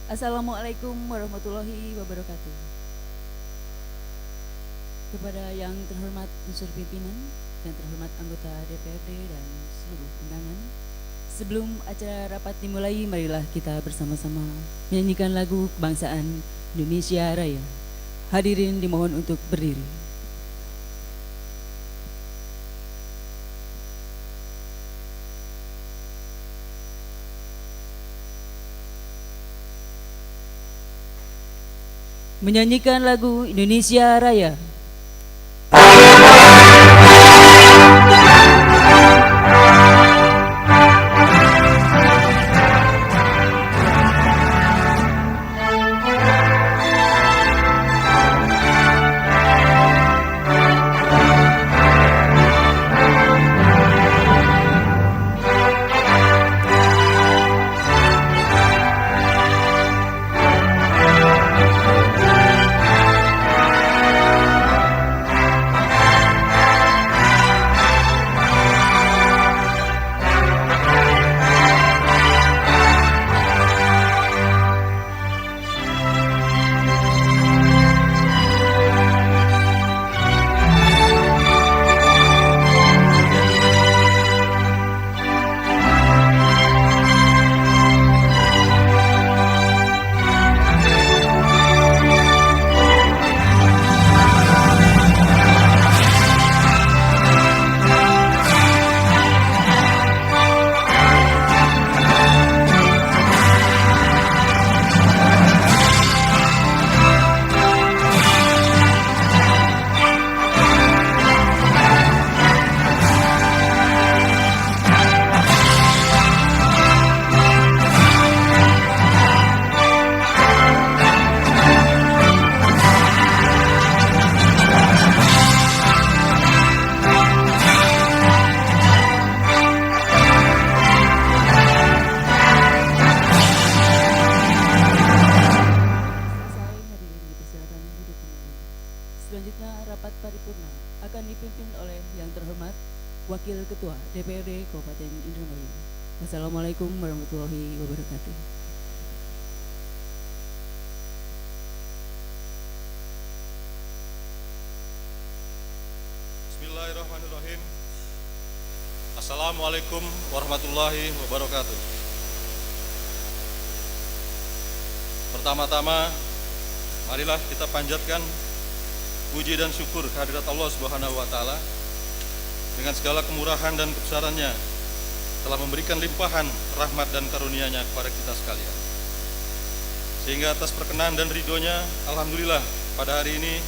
Assalamualaikum warahmatullahi wabarakatuh. Kepada yang terhormat unsur pimpinan, yang terhormat anggota DPRD dan seluruh undangan, sebelum acara rapat dimulai, marilah kita bersama-sama menyanyikan lagu kebangsaan Indonesia Raya. Hadirin dimohon untuk berdiri. Menyanyikan lagu Indonesia Raya. Selanjutnya rapat paripurna akan dipimpin oleh yang terhormat Wakil Ketua DPRD Kabupaten Indramayu. Wassalamualaikum warahmatullahi wabarakatuh. Bismillahirrahmanirrahim. Assalamualaikum warahmatullahi wabarakatuh. Pertama-tama, marilah kita panjatkan puji dan syukur kehadirat Allah Subhanahu wa Ta'ala dengan segala kemurahan dan kebesarannya telah memberikan limpahan rahmat dan karunia-Nya kepada kita sekalian. Sehingga atas perkenan dan ridhonya, alhamdulillah pada hari ini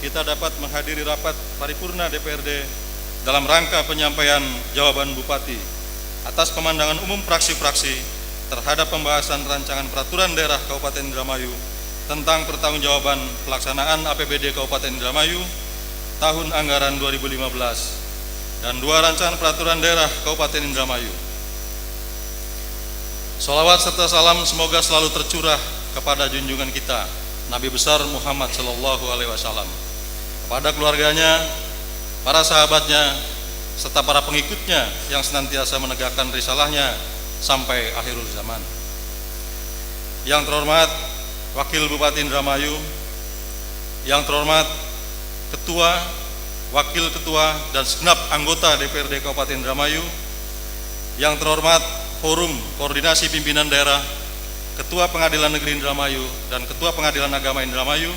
kita dapat menghadiri rapat paripurna DPRD dalam rangka penyampaian jawaban Bupati atas pemandangan umum fraksi-fraksi terhadap pembahasan rancangan peraturan daerah Kabupaten Indramayu tentang pertanggungjawaban pelaksanaan APBD Kabupaten Indramayu tahun anggaran 2015 dan 2 rancangan peraturan daerah Kabupaten Indramayu. Sholawat serta salam semoga selalu tercurah kepada junjungan kita Nabi besar Muhammad Sallallahu Alaihi Wasallam, kepada keluarganya, para sahabatnya, serta para pengikutnya yang senantiasa menegakkan risalahnya sampai akhirul zaman. Yang terhormat Wakil Bupati Indramayu, yang terhormat Ketua, Wakil Ketua, dan segenap anggota DPRD Kabupaten Indramayu, yang terhormat Forum Koordinasi Pimpinan Daerah, Ketua Pengadilan Negeri Indramayu, dan Ketua Pengadilan Agama Indramayu,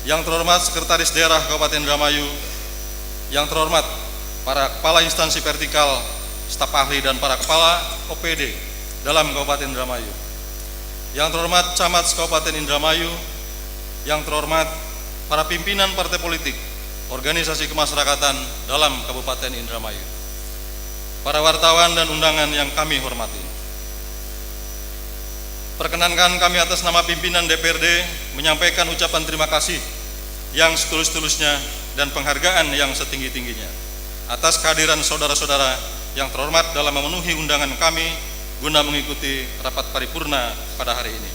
yang terhormat Sekretaris Daerah Kabupaten Indramayu, yang terhormat para kepala instansi vertikal, staf ahli, dan para kepala OPD dalam Kabupaten Indramayu, yang terhormat Camat Kabupaten Indramayu, yang terhormat para pimpinan partai politik, organisasi kemasyarakatan dalam Kabupaten Indramayu, para wartawan dan undangan yang kami hormati. Perkenankan kami atas nama pimpinan DPRD menyampaikan ucapan terima kasih yang setulus-tulusnya dan penghargaan yang setinggi-tingginya atas kehadiran saudara-saudara yang terhormat dalam memenuhi undangan kami guna mengikuti rapat paripurna pada hari ini.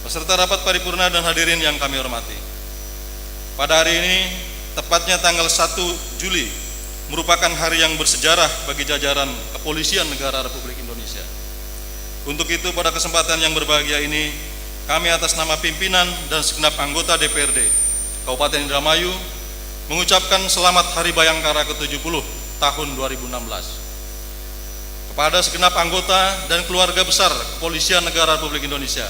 Peserta rapat paripurna dan hadirin yang kami hormati, pada hari ini, tepatnya tanggal 1 Juli, merupakan hari yang bersejarah bagi jajaran Kepolisian Negara Republik Indonesia. Untuk itu pada kesempatan yang berbahagia ini, kami atas nama pimpinan dan segenap anggota DPRD Kabupaten Indramayu mengucapkan selamat Hari Bayangkara ke-70 tahun 2016 kepada segenap anggota dan keluarga besar Kepolisian Negara Republik Indonesia.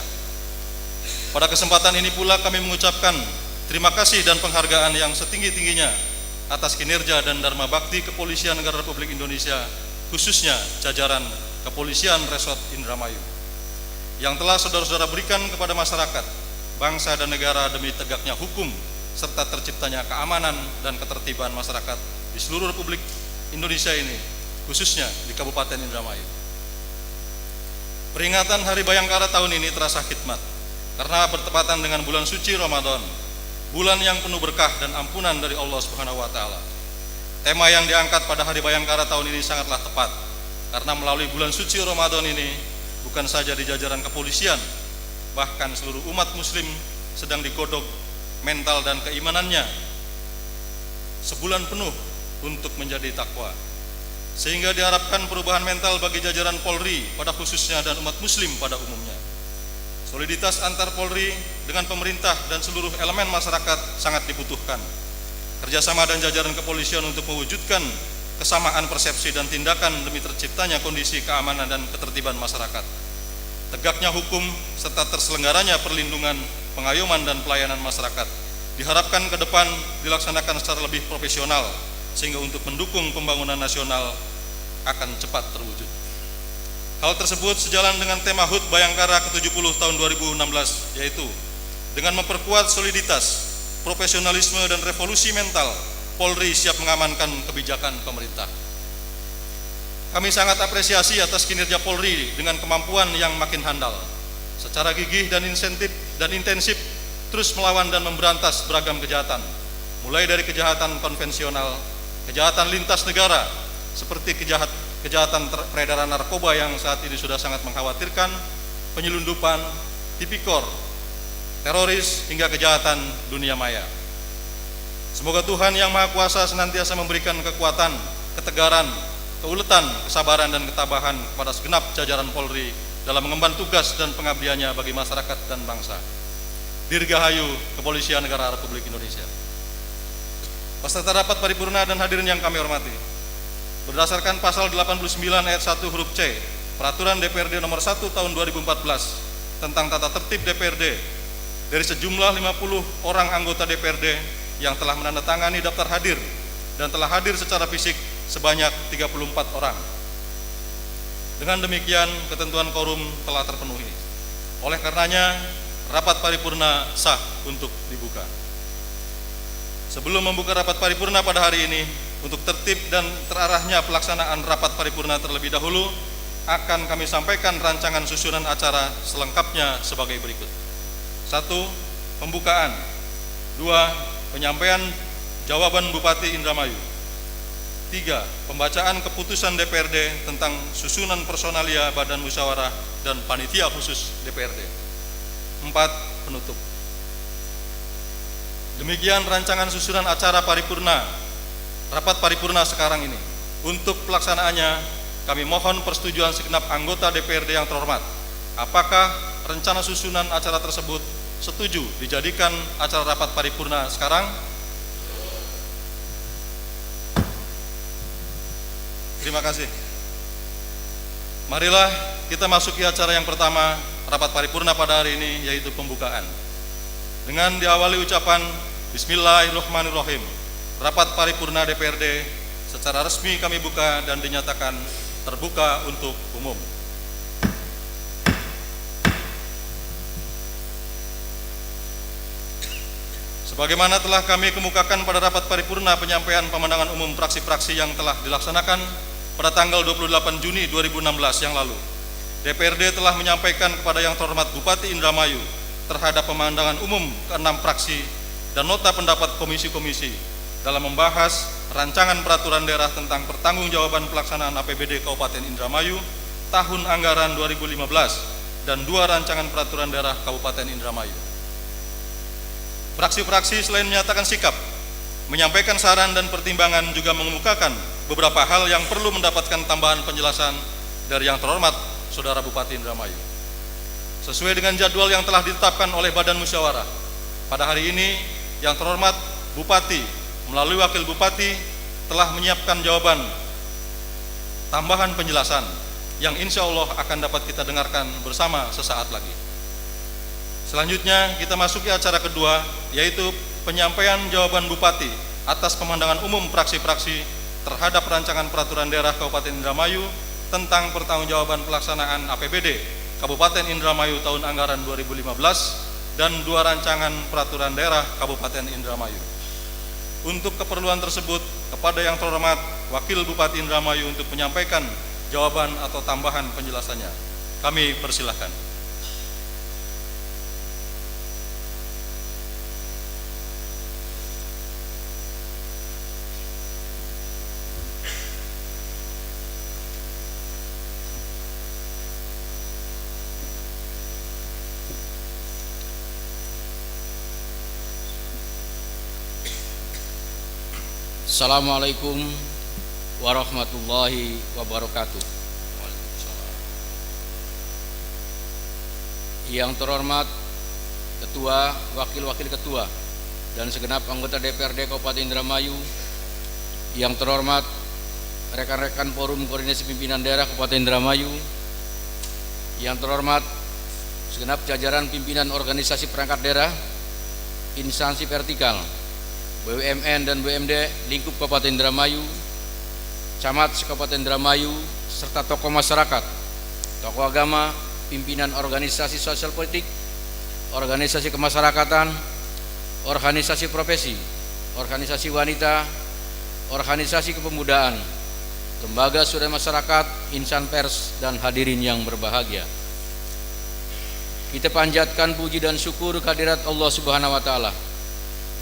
Pada kesempatan ini pula kami mengucapkan terima kasih dan penghargaan yang setinggi-tingginya atas kinerja dan dharma bakti Kepolisian Negara Republik Indonesia, khususnya jajaran Kepolisian Resort Indramayu, yang telah saudara-saudara berikan kepada masyarakat, bangsa dan negara demi tegaknya hukum serta terciptanya keamanan dan ketertiban masyarakat di seluruh Republik Indonesia ini, khususnya di Kabupaten Indramayu. Peringatan Hari Bayangkara tahun ini terasa khidmat karena bertepatan dengan bulan suci Ramadan, bulan yang penuh berkah dan ampunan dari Allah Subhanahu wa taala. Tema yang diangkat pada Hari Bayangkara tahun ini sangatlah tepat karena melalui bulan suci Ramadan ini bukan saja di jajaran kepolisian, bahkan seluruh umat muslim sedang digodok mental dan keimanannya sebulan penuh untuk menjadi takwa, sehingga diharapkan perubahan mental bagi jajaran Polri pada khususnya dan umat muslim pada umumnya. Soliditas antar Polri dengan pemerintah dan seluruh elemen masyarakat sangat dibutuhkan. Kerjasama dan jajaran kepolisian untuk mewujudkan kesamaan persepsi dan tindakan demi terciptanya kondisi keamanan dan ketertiban masyarakat, tegaknya hukum serta terselenggaranya perlindungan, pengayoman dan pelayanan masyarakat diharapkan ke depan dilaksanakan secara lebih profesional sehingga untuk mendukung pembangunan nasional akan cepat terwujud. Hal tersebut sejalan dengan tema HUT Bayangkara ke-70 tahun 2016, yaitu dengan memperkuat soliditas, profesionalisme dan revolusi mental, Polri siap mengamankan kebijakan pemerintah. Kami sangat apresiasi atas kinerja Polri dengan kemampuan yang makin handal, secara gigih dan intensif terus melawan dan memberantas beragam kejahatan, mulai dari kejahatan konvensional, kejahatan lintas negara, seperti kejahatan peredaran narkoba yang saat ini sudah sangat mengkhawatirkan, penyelundupan, tipikor, teroris, hingga kejahatan dunia maya. Semoga Tuhan Yang Maha Kuasa senantiasa memberikan kekuatan, ketegaran, keuletan, kesabaran, dan ketabahan kepada segenap jajaran Polri dalam mengemban tugas dan pengabdiannya bagi masyarakat dan bangsa. Dirgahayu Kepolisian Negara Republik Indonesia. Peserta rapat paripurna dan hadirin yang kami hormati, berdasarkan pasal 89 ayat 1 huruf C Peraturan DPRD nomor 1 tahun 2014 tentang tata tertib DPRD, dari sejumlah 50 orang anggota DPRD yang telah menandatangani daftar hadir dan telah hadir secara fisik sebanyak 34 orang. Dengan demikian, ketentuan quorum telah terpenuhi. Oleh karenanya, rapat paripurna sah untuk dibuka. Sebelum membuka rapat paripurna pada hari ini, untuk tertib dan terarahnya pelaksanaan rapat paripurna terlebih dahulu, akan kami sampaikan rancangan susunan acara selengkapnya sebagai berikut. 1. Pembukaan. 2. Penyampaian jawaban Bupati Indramayu. 3. Pembacaan keputusan DPRD tentang susunan personalia Badan Musyawarah dan Panitia Khusus DPRD. 4. Penutup. Demikian rancangan susunan acara paripurna, rapat paripurna sekarang ini. Untuk pelaksanaannya, kami mohon persetujuan segenap anggota DPRD yang terhormat. Apakah rencana susunan acara tersebut setuju dijadikan acara rapat paripurna sekarang? Terima kasih. Marilah kita masuki acara yang pertama rapat paripurna pada hari ini, yaitu pembukaan. Dengan diawali ucapan Bismillahirrahmanirrahim, rapat paripurna DPRD secara resmi kami buka dan dinyatakan terbuka untuk umum. Sebagaimana telah kami kemukakan pada rapat paripurna penyampaian pemandangan umum fraksi-fraksi yang telah dilaksanakan pada tanggal 28 Juni 2016 yang lalu, DPRD telah menyampaikan kepada yang terhormat Bupati Indramayu terhadap pemandangan umum ke-6 fraksi dan nota pendapat komisi-komisi dalam membahas rancangan peraturan daerah tentang pertanggungjawaban pelaksanaan APBD Kabupaten Indramayu tahun anggaran 2015 dan 2 rancangan peraturan daerah Kabupaten Indramayu. Fraksi-fraksi selain menyatakan sikap, menyampaikan saran dan pertimbangan, juga mengemukakan beberapa hal yang perlu mendapatkan tambahan penjelasan dari yang terhormat Saudara Bupati Indramayu. Sesuai dengan jadwal yang telah ditetapkan oleh Badan Musyawarah, pada hari ini yang terhormat Bupati melalui Wakil Bupati telah menyiapkan jawaban tambahan penjelasan yang insya Allah akan dapat kita dengarkan bersama sesaat lagi. Selanjutnya kita masuki acara kedua, yaitu penyampaian jawaban Bupati atas pemandangan umum praksi-praksi terhadap rancangan peraturan daerah Kabupaten Indramayu tentang pertanggungjawaban pelaksanaan APBD Kabupaten Indramayu tahun anggaran 2015 dan 2 rancangan peraturan daerah Kabupaten Indramayu. Untuk keperluan tersebut, kepada yang terhormat Wakil Bupati Indramayu untuk menyampaikan jawaban atau tambahan penjelasannya, kami persilahkan. Assalamualaikum warahmatullahi wabarakatuh. Yang terhormat Ketua, Wakil-Wakil Ketua, dan segenap anggota DPRD Kabupaten Indramayu. Yang terhormat rekan-rekan Forum Koordinasi Pimpinan Daerah Kabupaten Indramayu. Yang terhormat segenap jajaran pimpinan organisasi perangkat daerah, instansi vertikal, BUMN dan BUMD lingkup Kabupaten Indramayu, camat Kabupaten Indramayu, serta tokoh masyarakat, tokoh agama, pimpinan organisasi sosial politik, organisasi kemasyarakatan, organisasi profesi, organisasi wanita, organisasi kepemudaan, lembaga swadaya masyarakat, insan pers, dan hadirin yang berbahagia. Kita panjatkan puji dan syukur kehadirat Allah Subhanahu wa Ta'ala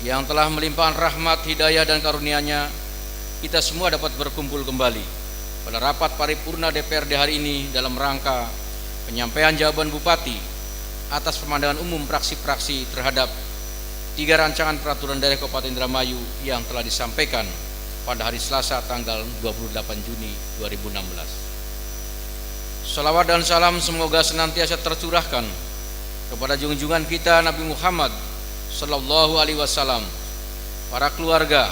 yang telah melimpahkan rahmat, hidayah, dan karunia-Nya, kita semua dapat berkumpul kembali pada rapat paripurna DPRD hari ini dalam rangka penyampaian jawaban Bupati atas pemandangan umum praksi-praksi terhadap 3 rancangan peraturan daerah Kabupaten Indramayu yang telah disampaikan pada hari Selasa tanggal 28 Juni 2016. Salawat dan salam semoga senantiasa tercurahkan kepada junjungan kita Nabi Muhammad Sallallahu Alaihi Wasallam, para keluarga,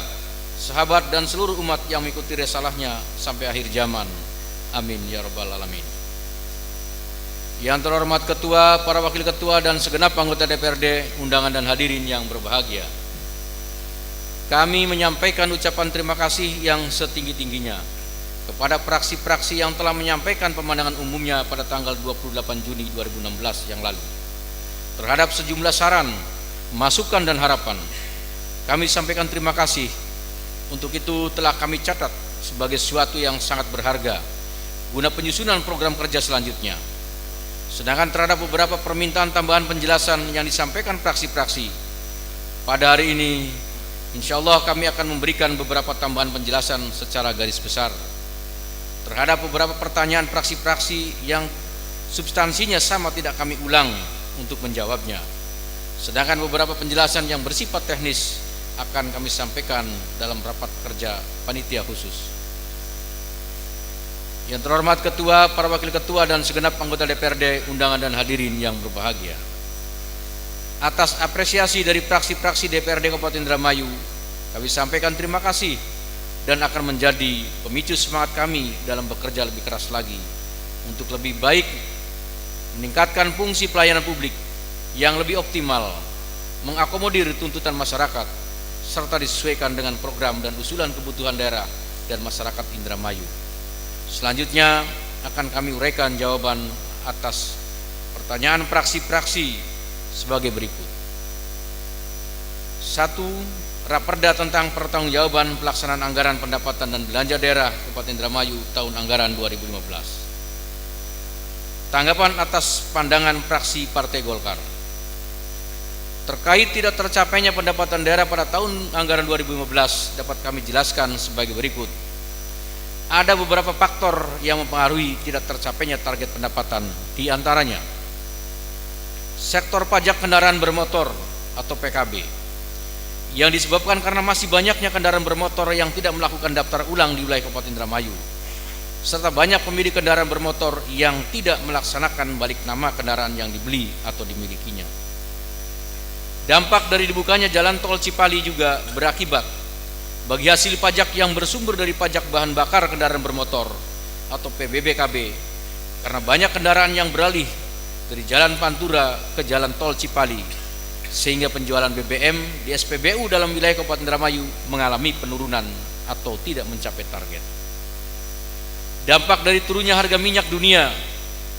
sahabat, dan seluruh umat yang mengikuti risalahnya sampai akhir zaman. Amin ya rabbal alamin. Yang terhormat Ketua, para Wakil Ketua, dan segenap anggota DPRD, undangan dan hadirin yang berbahagia, kami menyampaikan ucapan terima kasih yang setinggi-tingginya kepada praksi-praksi yang telah menyampaikan pemandangan umumnya pada tanggal 28 Juni 2016 yang lalu terhadap sejumlah saran, masukan, dan harapan. Kami sampaikan terima kasih. Untuk itu telah kami catat sebagai sesuatu yang sangat berharga guna penyusunan program kerja selanjutnya. Sedangkan terhadap beberapa permintaan tambahan penjelasan yang disampaikan praksi-praksi pada hari ini, insya Allah kami akan memberikan beberapa tambahan penjelasan secara garis besar terhadap beberapa pertanyaan praksi-praksi yang substansinya sama, tidak kami ulang untuk menjawabnya. Sedangkan beberapa penjelasan yang bersifat teknis akan kami sampaikan dalam rapat kerja panitia khusus. Yang terhormat Ketua, para Wakil Ketua, dan segenap anggota DPRD, undangan dan hadirin yang berbahagia, atas apresiasi dari praksi-praksi DPRD Kabupaten Indramayu, kami sampaikan terima kasih dan akan menjadi pemicu semangat kami dalam bekerja lebih keras lagi untuk lebih baik meningkatkan fungsi pelayanan publik yang lebih optimal, mengakomodir tuntutan masyarakat, serta disesuaikan dengan program dan usulan kebutuhan daerah dan masyarakat Indramayu. Selanjutnya akan kami uraikan jawaban atas pertanyaan praksi-praksi sebagai berikut. 1. Raperda tentang pertanggungjawaban pelaksanaan anggaran pendapatan dan belanja daerah Kabupaten Indramayu tahun anggaran 2015. Tanggapan atas pandangan fraksi Partai Golkar terkait tidak tercapainya pendapatan daerah pada tahun anggaran 2015 dapat kami jelaskan sebagai berikut. Ada beberapa faktor yang mempengaruhi tidak tercapainya target pendapatan, di antaranya sektor pajak kendaraan bermotor atau PKB yang disebabkan karena masih banyaknya kendaraan bermotor yang tidak melakukan daftar ulang di wilayah Kabupaten Indramayu. serta banyak pemilik kendaraan bermotor yang tidak melaksanakan balik nama kendaraan yang dibeli atau dimilikinya. Dampak dari dibukanya jalan tol Cipali juga berakibat bagi hasil pajak yang bersumber dari pajak bahan bakar kendaraan bermotor atau PBBKB, karena banyak kendaraan yang beralih dari jalan Pantura ke jalan tol Cipali, sehingga penjualan BBM di SPBU dalam wilayah Kabupaten Indramayu mengalami penurunan atau tidak mencapai target. Dampak dari turunnya harga minyak dunia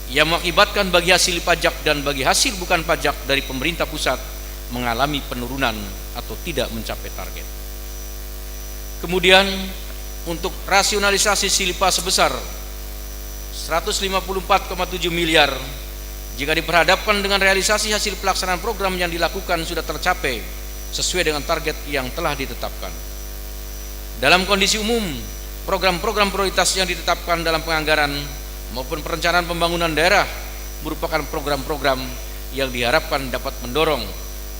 yang mengakibatkan bagi hasil pajak dan bagi hasil bukan pajak dari pemerintah pusat mengalami penurunan atau tidak mencapai target. Kemudian untuk rasionalisasi Silpa sebesar 154,7 miliar, jika diperhadapkan dengan realisasi hasil pelaksanaan program yang dilakukan sudah tercapai sesuai dengan target yang telah ditetapkan. Dalam kondisi umum, program-program prioritas yang ditetapkan dalam penganggaran maupun perencanaan pembangunan daerah merupakan program-program yang diharapkan dapat mendorong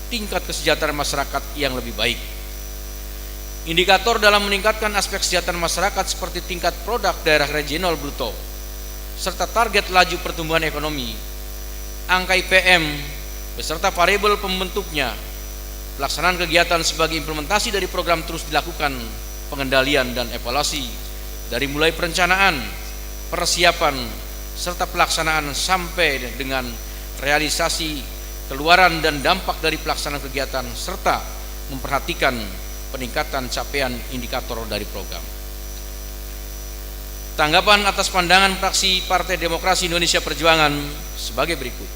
tingkat kesejahteraan masyarakat yang lebih baik. Indikator dalam meningkatkan aspek kesejahteraan masyarakat seperti tingkat produk daerah regional bruto serta target laju pertumbuhan ekonomi, angka IPM beserta variabel pembentuknya, pelaksanaan kegiatan sebagai implementasi dari program terus dilakukan pengendalian dan evaluasi dari mulai perencanaan, persiapan, serta pelaksanaan sampai dengan realisasi keluaran dan dampak dari pelaksanaan kegiatan serta memperhatikan peningkatan capaian indikator dari program. Tanggapan atas pandangan fraksi Partai Demokrasi Indonesia Perjuangan sebagai berikut.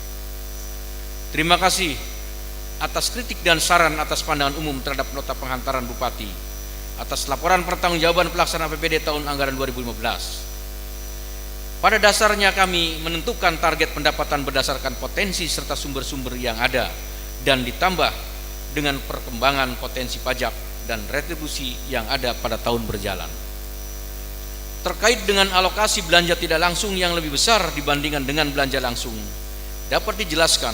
Terima kasih atas kritik dan saran atas pandangan umum terhadap nota penghantaran Bupati atas laporan pertanggungjawaban pelaksanaan APBD tahun anggaran 2015. Pada dasarnya kami menentukan target pendapatan berdasarkan potensi serta sumber-sumber yang ada dan ditambah dengan perkembangan potensi pajak dan retribusi yang ada pada tahun berjalan. Terkait dengan alokasi belanja tidak langsung yang lebih besar dibandingkan dengan belanja langsung, dapat dijelaskan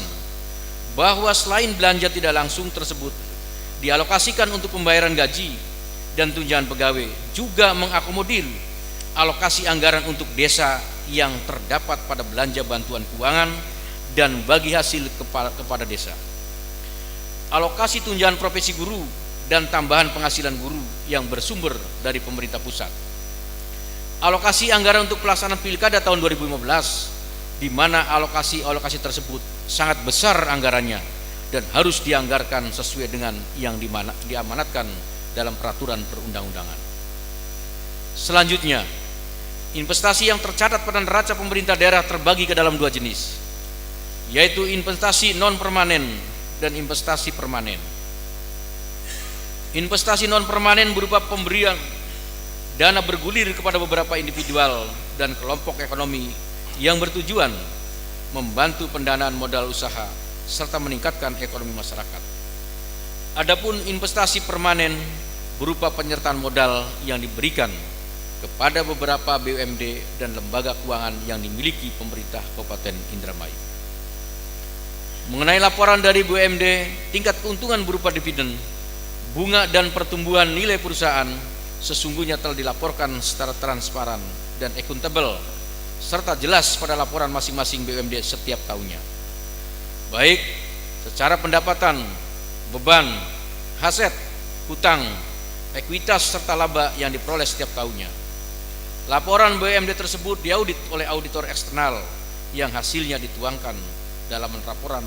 bahwa selain belanja tidak langsung tersebut dialokasikan untuk pembayaran gaji dan tunjangan pegawai, juga mengakomodir alokasi anggaran untuk desa yang terdapat pada belanja bantuan keuangan dan bagi hasil kepada desa, alokasi tunjangan profesi guru dan tambahan penghasilan guru yang bersumber dari pemerintah pusat, alokasi anggaran untuk pelaksanaan pilkada tahun 2015, di mana alokasi tersebut sangat besar anggarannya dan harus dianggarkan sesuai dengan yang diamanatkan dalam peraturan perundang-undangan. Selanjutnya, investasi yang tercatat pada neraca pemerintah daerah terbagi ke dalam dua jenis, yaitu investasi non permanen dan investasi permanen. Investasi non permanen berupa pemberian dana bergulir kepada beberapa individual dan kelompok ekonomi yang bertujuan membantu pendanaan modal usaha serta meningkatkan ekonomi masyarakat. Adapun investasi permanen berupa penyertaan modal yang diberikan kepada beberapa BUMD dan lembaga keuangan yang dimiliki pemerintah Kabupaten Indramayu. Mengenai laporan dari BUMD, tingkat keuntungan berupa dividen, bunga dan pertumbuhan nilai perusahaan sesungguhnya telah dilaporkan secara transparan dan akuntabel serta jelas pada laporan masing-masing BUMD setiap tahunnya, baik secara pendapatan, beban, aset, hutang, ekuitas serta laba yang diperoleh setiap tahunnya. Laporan BUMD tersebut diaudit oleh auditor eksternal yang hasilnya dituangkan dalam laporan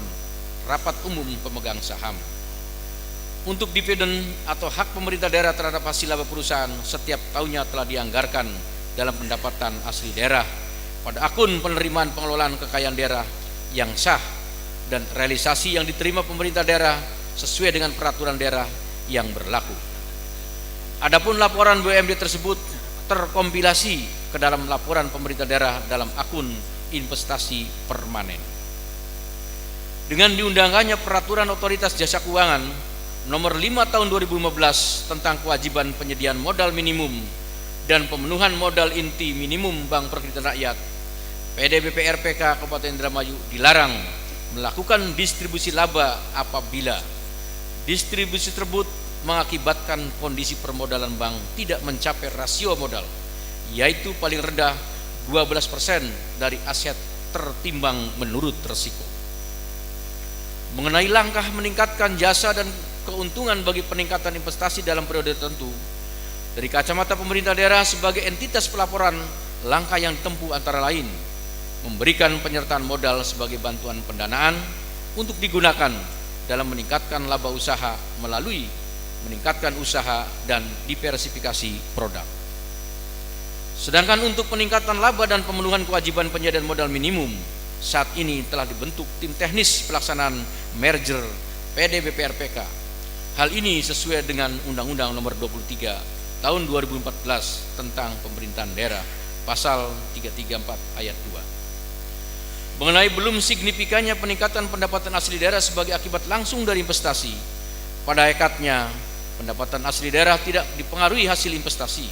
rapat umum pemegang saham. Untuk dividen atau hak pemerintah daerah terhadap hasil laba perusahaan setiap tahunnya telah dianggarkan dalam pendapatan asli daerah pada akun penerimaan pengelolaan kekayaan daerah yang sah dan realisasi yang diterima pemerintah daerah sesuai dengan peraturan daerah yang berlaku. Adapun laporan BUMD tersebut terkompilasi ke dalam laporan pemerintah daerah dalam akun investasi permanen. Dengan diundangkannya peraturan otoritas jasa keuangan nomor 5 tahun 2015 tentang kewajiban penyediaan modal minimum dan pemenuhan modal inti minimum Bank Perkreditan Rakyat, PDBP RPK Kabupaten Indramayu dilarang melakukan distribusi laba apabila distribusi tersebut mengakibatkan kondisi permodalan bank tidak mencapai rasio modal, yaitu paling rendah 12% dari aset tertimbang menurut resiko. Mengenai langkah meningkatkan jasa dan keuntungan bagi peningkatan investasi dalam periode tertentu, dari kacamata pemerintah daerah sebagai entitas pelaporan, langkah yang ditempuh antara lain memberikan penyertaan modal sebagai bantuan pendanaan untuk digunakan dalam meningkatkan laba usaha melalui meningkatkan usaha dan diversifikasi produk. Sedangkan untuk peningkatan laba dan pemenuhan kewajiban penyediaan modal minimum, saat ini telah dibentuk tim teknis pelaksanaan merger PD BPRPK. Hal ini sesuai dengan Undang-Undang Nomor 23 Tahun 2014 tentang Pemerintahan Daerah, Pasal 334 Ayat 2. Mengenai belum signifikannya peningkatan pendapatan asli daerah sebagai akibat langsung dari investasi, pada hakikatnya pendapatan asli daerah tidak dipengaruhi hasil investasi.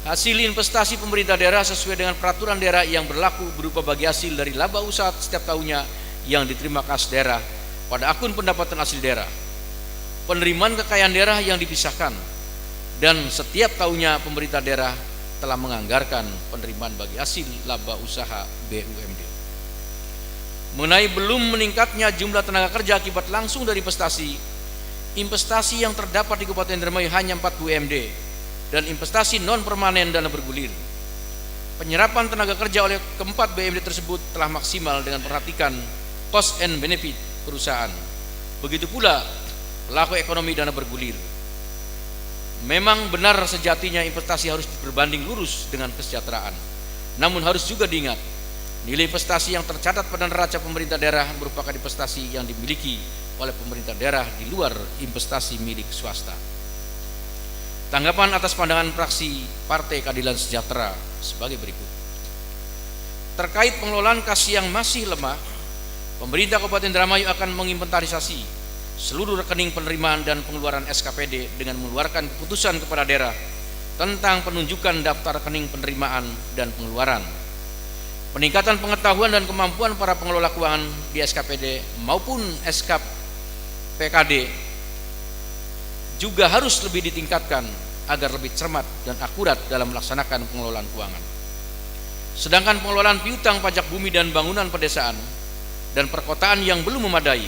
Hasil investasi pemerintah daerah sesuai dengan peraturan daerah yang berlaku berupa bagi hasil dari laba usaha setiap tahunnya yang diterima kas daerah pada akun pendapatan asli daerah, penerimaan kekayaan daerah yang dipisahkan, dan setiap tahunnya pemerintah daerah telah menganggarkan penerimaan bagi hasil laba usaha BUMD. Mengenai belum meningkatnya jumlah tenaga kerja akibat langsung dari investasi yang terdapat di Kabupaten Indramayu hanya 4 BUMD dan investasi non permanen dana bergulir. Penyerapan tenaga kerja oleh keempat BUMD tersebut telah maksimal dengan perhatikan cost and benefit perusahaan. Begitu pula pelaku ekonomi dana bergulir. Memang benar sejatinya investasi harus berbanding lurus dengan kesejahteraan. Namun harus juga diingat, nilai investasi yang tercatat pada neraca pemerintah daerah merupakan investasi yang dimiliki oleh pemerintah daerah di luar investasi milik swasta. Tanggapan atas pandangan fraksi Partai Keadilan Sejahtera sebagai berikut. Terkait pengelolaan kas yang masih lemah, pemerintah Kabupaten Indramayu akan menginventarisasi seluruh rekening penerimaan dan pengeluaran SKPD dengan mengeluarkan keputusan kepada daerah tentang penunjukan daftar rekening penerimaan dan pengeluaran. Peningkatan pengetahuan dan kemampuan para pengelola keuangan di SKPD maupun SKPKD juga harus lebih ditingkatkan agar lebih cermat dan akurat dalam melaksanakan pengelolaan keuangan. Sedangkan pengelolaan piutang pajak bumi dan bangunan pedesaan dan perkotaan yang belum memadai,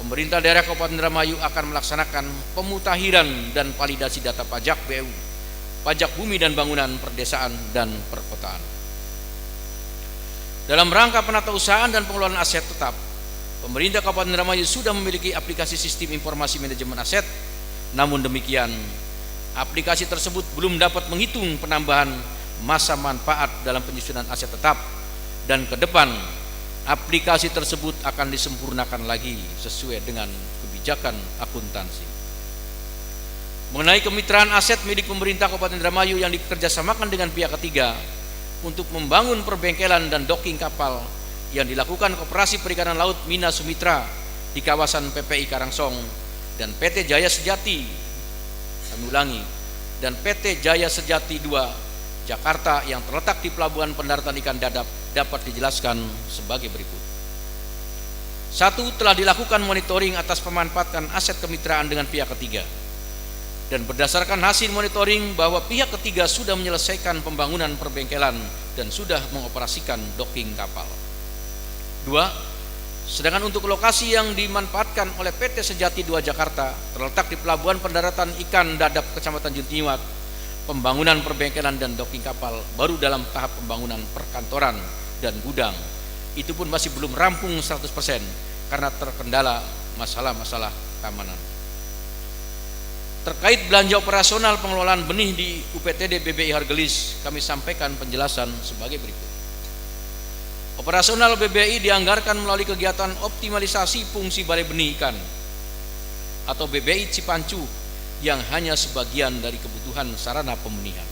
pemerintah daerah Kabupaten Indramayu akan melaksanakan pemutahiran dan validasi data pajak BU, pajak bumi dan bangunan perdesaan dan perkotaan. Dalam rangka penatausahaan dan pengelolaan aset tetap, pemerintah Kabupaten Indramayu sudah memiliki aplikasi sistem informasi manajemen aset. Namun demikian, aplikasi tersebut belum dapat menghitung penambahan masa manfaat dalam penyusunan aset tetap, dan ke depan aplikasi tersebut akan disempurnakan lagi sesuai dengan kebijakan akuntansi. Mengenai kemitraan aset milik pemerintah Kabupaten Indramayu yang dikerjasamakan dengan pihak ketiga untuk membangun perbengkelan dan docking kapal yang dilakukan Koperasi Perikanan Laut Mina Sumitra di kawasan PPI Karangsong dan PT Jaya Sejati, kami ulangi, dan PT Jaya Sejati 2 Jakarta yang terletak di Pelabuhan Pendaratan Ikan Dadap dapat dijelaskan sebagai berikut. 1. Telah dilakukan monitoring atas pemanfaatan aset kemitraan dengan pihak ketiga, dan berdasarkan hasil monitoring bahwa pihak ketiga sudah menyelesaikan pembangunan perbengkelan dan sudah mengoperasikan docking kapal. 2. Sedangkan untuk lokasi yang dimanfaatkan oleh PT Sejati 2 Jakarta terletak di Pelabuhan Pendaratan Ikan Dadap Kecamatan Juntiwat, pembangunan perbengkelan dan docking kapal baru dalam tahap pembangunan perkantoran dan gudang. Itu pun masih belum rampung 100% karena terkendala masalah-masalah keamanan. Terkait belanja operasional pengelolaan benih di UPTD BBI Hargelis, kami sampaikan penjelasan sebagai berikut. Operasional BBI dianggarkan melalui kegiatan optimalisasi fungsi balai benih ikan atau BBI Cipancu yang hanya sebagian dari kebutuhan sarana pembenihan.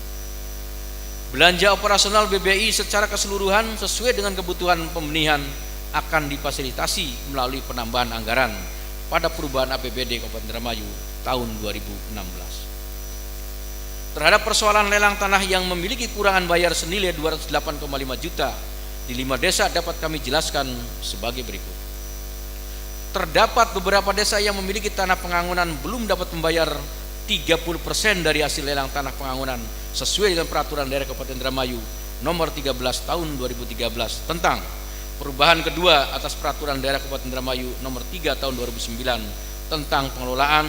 Belanja operasional BBI secara keseluruhan sesuai dengan kebutuhan pembenihan akan difasilitasi melalui penambahan anggaran pada perubahan APBD Kabupaten Indramayu tahun 2016. Terhadap persoalan lelang tanah yang memiliki kurangan bayar senilai 208,5 juta di 5 desa dapat kami jelaskan sebagai berikut. Terdapat beberapa desa yang memiliki tanah pengangunan belum dapat membayar 30% dari hasil lelang tanah pengangunan sesuai dengan peraturan daerah Kabupaten Indramayu nomor 13 tahun 2013 tentang perubahan kedua atas peraturan daerah Kabupaten Indramayu nomor 3 tahun 2009 tentang pengelolaan,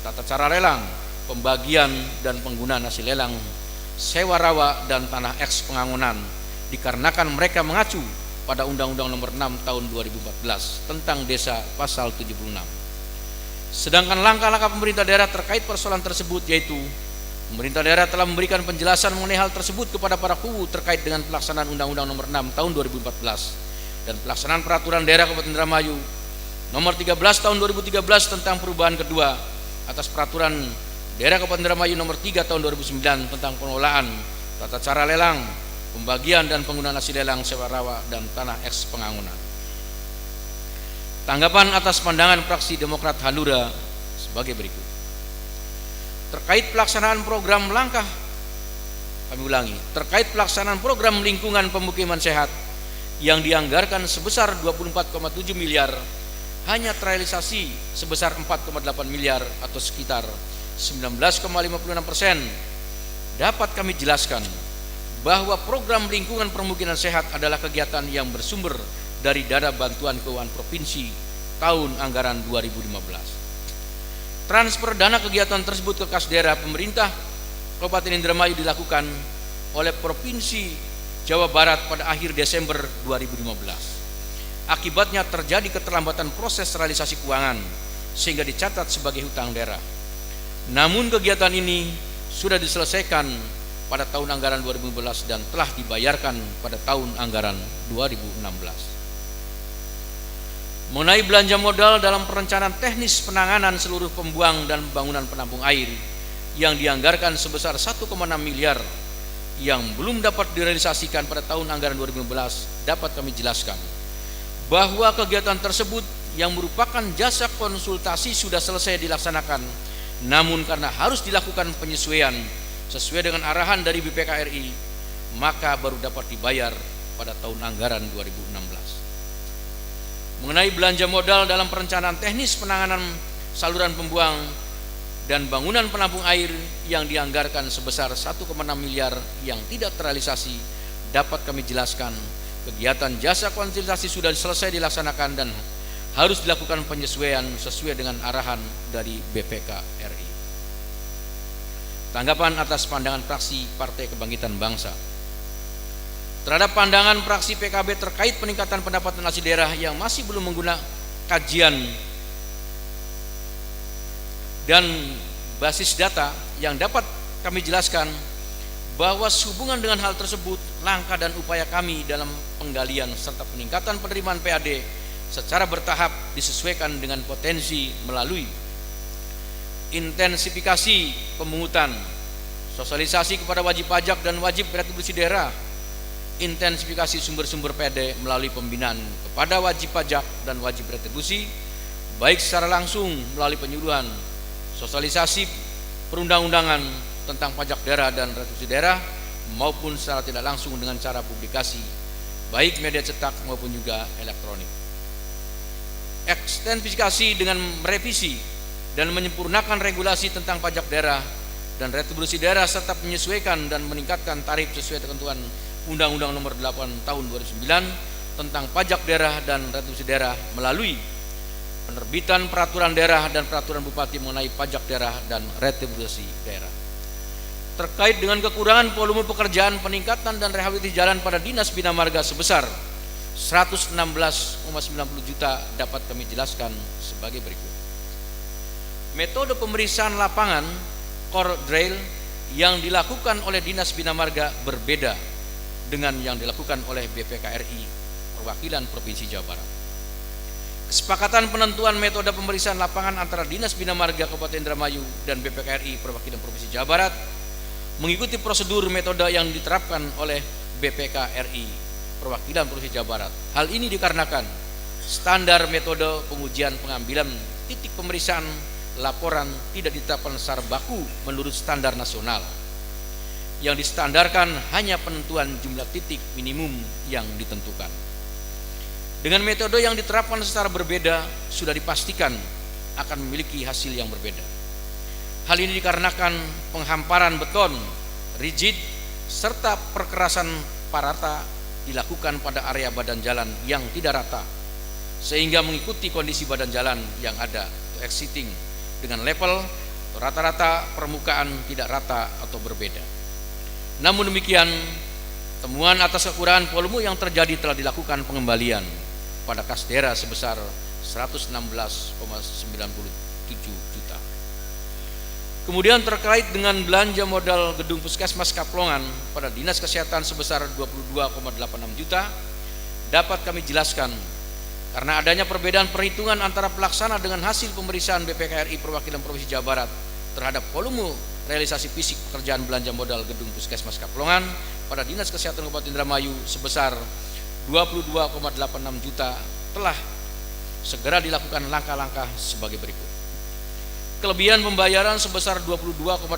tata cara lelang, pembagian dan penggunaan hasil lelang sewa rawa dan tanah eks pengangunan, dikarenakan mereka mengacu pada Undang-Undang nomor 6 tahun 2014 tentang desa pasal 76. Sedangkan langkah-langkah pemerintah daerah terkait persoalan tersebut, yaitu pemerintah daerah telah memberikan penjelasan mengenai hal tersebut kepada para kubu terkait dengan pelaksanaan Undang-Undang nomor 6 tahun 2014 dan pelaksanaan peraturan daerah Kabupaten Indramayu nomor 13 tahun 2013 tentang perubahan kedua atas peraturan daerah Kabupaten Indramayu nomor 3 tahun 2009 tentang pengelolaan, tata cara lelang, pembagian dan penggunaan hasil lelang sewa rawa dan tanah eks pengangunan. Tanggapan atas pandangan fraksi Demokrat Hanura sebagai berikut. Terkait pelaksanaan program langkah, kami ulangi, terkait pelaksanaan program lingkungan pemukiman sehat yang dianggarkan sebesar 24,7 miliar hanya terrealisasi sebesar 4,8 miliar atau sekitar 19,56%. Dapat kami jelaskan bahwa program lingkungan permukiman sehat adalah kegiatan yang bersumber dari dana bantuan keuangan provinsi tahun anggaran 2015. Transfer dana kegiatan tersebut ke kas daerah pemerintah Kabupaten Indramayu dilakukan oleh Provinsi Jawa Barat pada akhir Desember 2015. Akibatnya terjadi keterlambatan proses realisasi keuangan sehingga dicatat sebagai hutang daerah. Namun kegiatan ini sudah diselesaikan pada tahun anggaran 2015 dan telah dibayarkan pada tahun anggaran 2016. Mengenai belanja modal dalam perencanaan teknis penanganan seluruh pembuang dan pembangunan penampung air yang dianggarkan sebesar 1,6 miliar yang belum dapat direalisasikan pada tahun anggaran 2015, dapat kami jelaskan bahwa kegiatan tersebut yang merupakan jasa konsultasi sudah selesai dilaksanakan, namun karena harus dilakukan penyesuaian sesuai dengan arahan dari BPKRI, maka baru dapat dibayar pada tahun anggaran 2016. Mengenai belanja modal dalam perencanaan teknis penanganan saluran pembuang dan bangunan penampung air yang dianggarkan sebesar 1,6 miliar yang tidak terrealisasi, dapat kami jelaskan kegiatan jasa konsultasi sudah selesai dilaksanakan dan harus dilakukan penyesuaian sesuai dengan arahan dari BPKRI. Tanggapan atas pandangan fraksi Partai Kebangkitan Bangsa. Terhadap pandangan fraksi PKB terkait peningkatan pendapatan asli daerah yang masih belum menggunakan kajian dan basis data, yang dapat kami jelaskan bahwa sehubungan dengan hal tersebut, langkah dan upaya kami dalam penggalian serta peningkatan penerimaan PAD secara bertahap disesuaikan dengan potensi melalui intensifikasi pemungutan, sosialisasi kepada wajib pajak dan wajib retribusi daerah, intensifikasi sumber-sumber PAD melalui pembinaan kepada wajib pajak dan wajib retribusi, baik secara langsung melalui penyuluhan, sosialisasi perundang-undangan tentang pajak daerah dan retribusi daerah, maupun secara tidak langsung dengan cara publikasi, baik media cetak maupun juga elektronik. Ekstensifikasi dengan merevisi dan menyempurnakan regulasi tentang pajak daerah dan retribusi daerah serta menyesuaikan dan meningkatkan tarif sesuai ketentuan Undang-Undang Nomor 8 Tahun 2009 tentang pajak daerah dan retribusi daerah melalui penerbitan peraturan daerah dan peraturan bupati mengenai pajak daerah dan retribusi daerah. Terkait dengan kekurangan volume pekerjaan peningkatan dan rehabilitasi jalan pada Dinas Bina Marga sebesar 116,90 juta, dapat kami jelaskan sebagai berikut. Metode pemeriksaan lapangan core drill yang dilakukan oleh Dinas Bina Marga berbeda dengan yang dilakukan oleh BPKRI Perwakilan Provinsi Jawa Barat. Kesepakatan penentuan metode pemeriksaan lapangan antara Dinas Bina Marga Kabupaten Indramayu dan BPKRI Perwakilan Provinsi Jawa Barat mengikuti prosedur metode yang diterapkan oleh BPKRI Perwakilan Provinsi Jawa Barat. Hal ini dikarenakan standar metode pengujian pengambilan titik pemeriksaan laporan tidak ditetapkan secara baku menurut standar nasional. Yang distandarkan hanya penentuan jumlah titik minimum yang ditentukan. Dengan metode yang diterapkan secara berbeda, sudah dipastikan akan memiliki hasil yang berbeda. Hal ini dikarenakan penghamparan beton rigid serta perkerasan secara rata dilakukan pada area badan jalan yang tidak rata, sehingga mengikuti kondisi badan jalan yang ada atau exiting dengan level atau rata-rata permukaan tidak rata atau berbeda. Namun demikian, temuan atas kekurangan volume yang terjadi telah dilakukan pengembalian pada kas daerah sebesar 116,97 juta. Kemudian terkait dengan belanja modal gedung Puskesmas Kaplongan pada Dinas Kesehatan sebesar 22,86 juta, dapat kami jelaskan karena adanya perbedaan perhitungan antara pelaksana dengan hasil pemeriksaan BPKRI Perwakilan Provinsi Jawa Barat terhadap volume realisasi fisik pekerjaan belanja modal gedung Puskesmas Kaplongan pada Dinas Kesehatan Kabupaten Indramayu sebesar 22,86 juta, telah segera dilakukan langkah-langkah sebagai berikut. Kelebihan pembayaran sebesar 22,86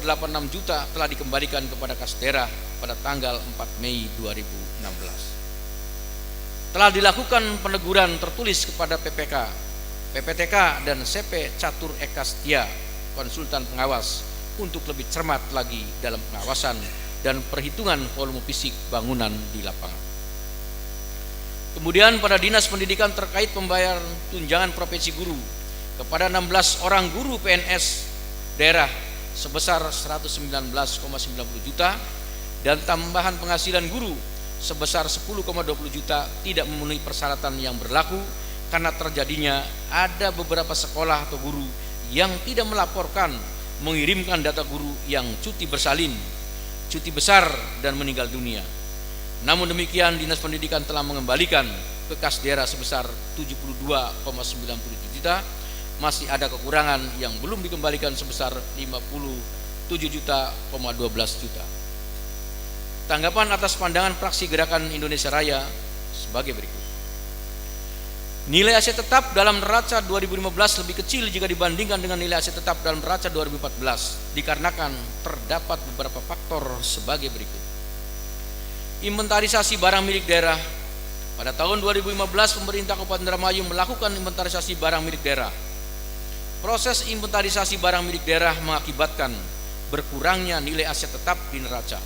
juta telah dikembalikan kepada kas daerah pada tanggal 4 Mei 2016. Telah dilakukan peneguran tertulis kepada PPK, PPTK, dan CP Catur Eka Setia, konsultan pengawas, untuk lebih cermat lagi dalam pengawasan dan perhitungan volume fisik bangunan di lapangan. Kemudian pada Dinas Pendidikan terkait pembayaran tunjangan profesi guru kepada 16 orang guru PNS daerah sebesar 119,90 juta dan tambahan penghasilan guru sebesar 10,20 juta tidak memenuhi persyaratan yang berlaku karena terjadinya ada beberapa sekolah atau guru yang tidak melaporkan mengirimkan data guru yang cuti bersalin, cuti besar, dan meninggal dunia. Namun demikian, Dinas Pendidikan telah mengembalikan ke kas daerah sebesar 72,97 juta. Masih ada kekurangan yang belum dikembalikan sebesar 57,12 juta. Tanggapan atas pandangan fraksi Gerakan Indonesia Raya sebagai berikut. Nilai aset tetap dalam neraca 2015 lebih kecil jika dibandingkan dengan nilai aset tetap dalam neraca 2014 dikarenakan terdapat beberapa faktor sebagai berikut. Inventarisasi barang milik daerah. Pada tahun 2015 pemerintah Kabupaten Indramayu melakukan inventarisasi barang milik daerah. Proses inventarisasi barang milik daerah mengakibatkan berkurangnya nilai aset tetap di neraca.